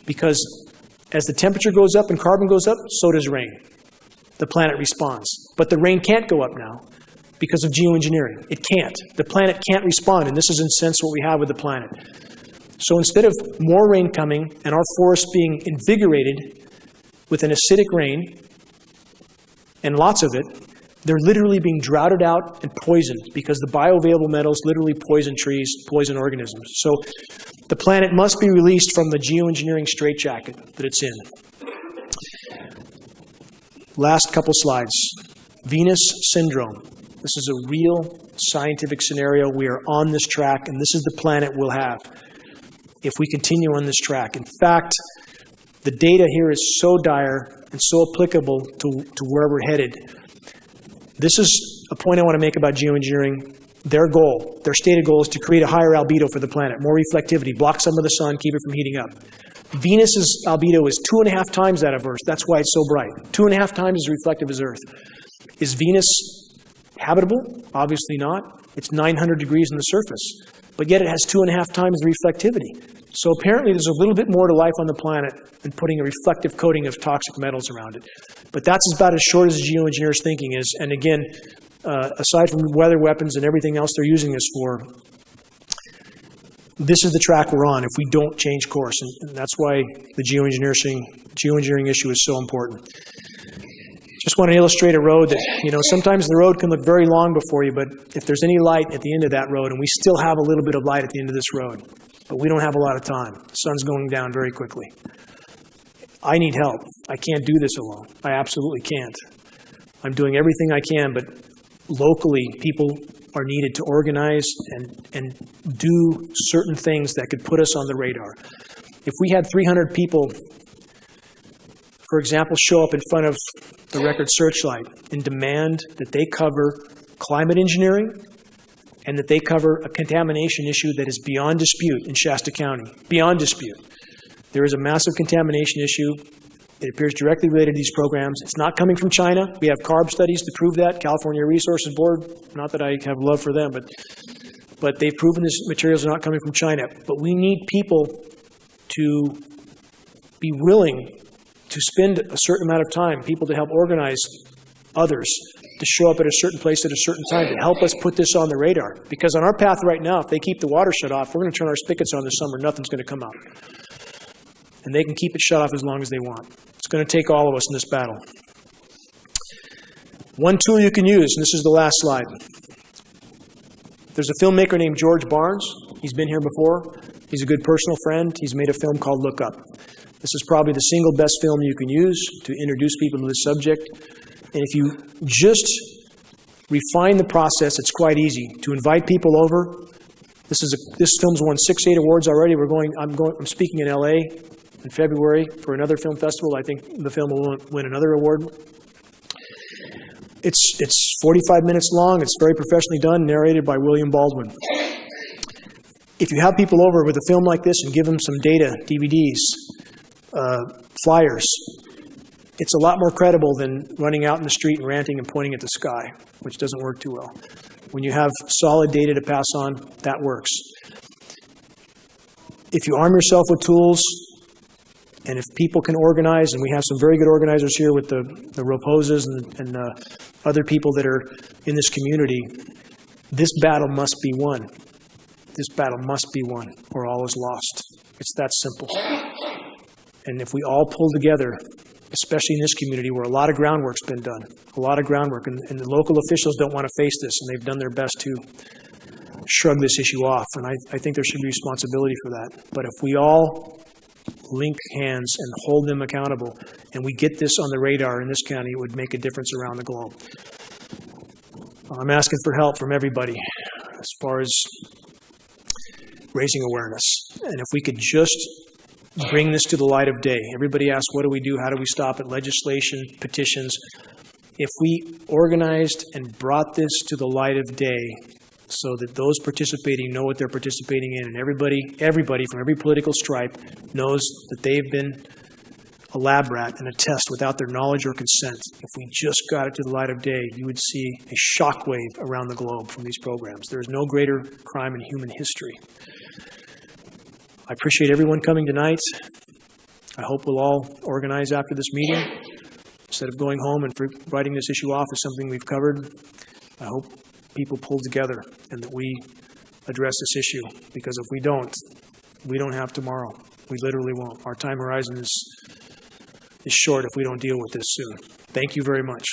because as the temperature goes up and carbon goes up, so does rain. The planet responds. But the rain can't go up now because of geoengineering. It can't. The planet can't respond, and this is in a sense what we have with the planet. So instead of more rain coming and our forests being invigorated with an acidic rain, and lots of it, they're literally being droughted out and poisoned, because the bioavailable metals literally poison trees, poison organisms. So the planet must be released from the geoengineering straitjacket that it's in. Last couple slides. Venus syndrome. This is a real scientific scenario. We are on this track, and this is the planet we'll have if we continue on this track. In fact, the data here is so dire and so applicable to where we're headed. This is a point I want to make about geoengineering. Their goal, their stated goal, is to create a higher albedo for the planet, more reflectivity, block some of the sun, keep it from heating up. Venus's albedo is 2.5 times that of Earth. That's why it's so bright. 2.5 times as reflective as Earth. Is Venus habitable? Obviously not. It's 900 degrees on the surface. But yet it has 2.5 times the reflectivity. So apparently there's a little bit more to life on the planet than putting a reflective coating of toxic metals around it. But that's about as short as the geoengineers' thinking is. And again, aside from weather weapons and everything else they're using this for, this is the track we're on if we don't change course. And that's why the geoengineering issue is so important. Just want to illustrate a road that, sometimes the road can look very long before you, but if there's any light at the end of that road, and we still have a little bit of light at the end of this road, but we don't have a lot of time. The sun's going down very quickly. I need help. I can't do this alone. I absolutely can't. I'm doing everything I can, but locally, people are needed to organize and do certain things that could put us on the radar. If we had 300 people, for example, show up in front of the Record Searchlight and demand that they cover climate engineering and that they cover a contamination issue that is beyond dispute in Shasta County, beyond dispute. There is a massive contamination issue. It appears directly related to these programs. It's not coming from China. We have CARB studies to prove that. California Resources Board, not that I have love for them, but they've proven these materials are not coming from China. But we need people to be willing to spend a certain amount of time, people to help organize others to show up at a certain place at a certain time to help us put this on the radar. Because on our path right now, if they keep the water shut off, we're going to turn our spigots on this summer, nothing's going to come out. And they can keep it shut off as long as they want. It's going to take all of us in this battle. One tool you can use, and this is the last slide. There's a filmmaker named George Barnes. He's been here before. He's a good personal friend. He's made a film called Look Up. This is probably the single best film you can use to introduce people to this subject. And if you just refine the process, it's quite easy to invite people over. This film's won 6, 8 awards already. I'm speaking in LA in February for another film festival. I think the film will win another award. It's 45 minutes long. It's very professionally done, narrated by William Baldwin. If you have people over with a film like this and give them some data, DVDs, flyers, it's a lot more credible than running out in the street and ranting and pointing at the sky, which doesn't work too well. When you have solid data to pass on, that works. If you arm yourself with tools, and if people can organize, and we have some very good organizers here with the Roposes and other people that are in this community, this battle must be won. This battle must be won, or all is lost. It's that simple. And if we all pull together, especially in this community where a lot of groundwork's been done, a lot of groundwork, and the local officials don't want to face this, and they've done their best to shrug this issue off, and I think there should be responsibility for that. But if we all link hands and hold them accountable, and we get this on the radar in this county, it would make a difference around the globe. I'm asking for help from everybody as far as raising awareness. And if we could just bring this to the light of day. Everybody asks, what do we do? How do we stop it? Legislation, petitions. If we organized and brought this to the light of day so that those participating know what they're participating in, and everybody from every political stripe knows that they've been a lab rat in a test without their knowledge or consent, if we just got it to the light of day, you would see a shockwave around the globe from these programs. There is no greater crime in human history. I appreciate everyone coming tonight. I hope we'll all organize after this meeting. Instead of going home and writing this issue off as something we've covered, I hope people pull together and that we address this issue. Because if we don't have tomorrow. We literally won't. Our time horizon is short if we don't deal with this soon. Thank you very much.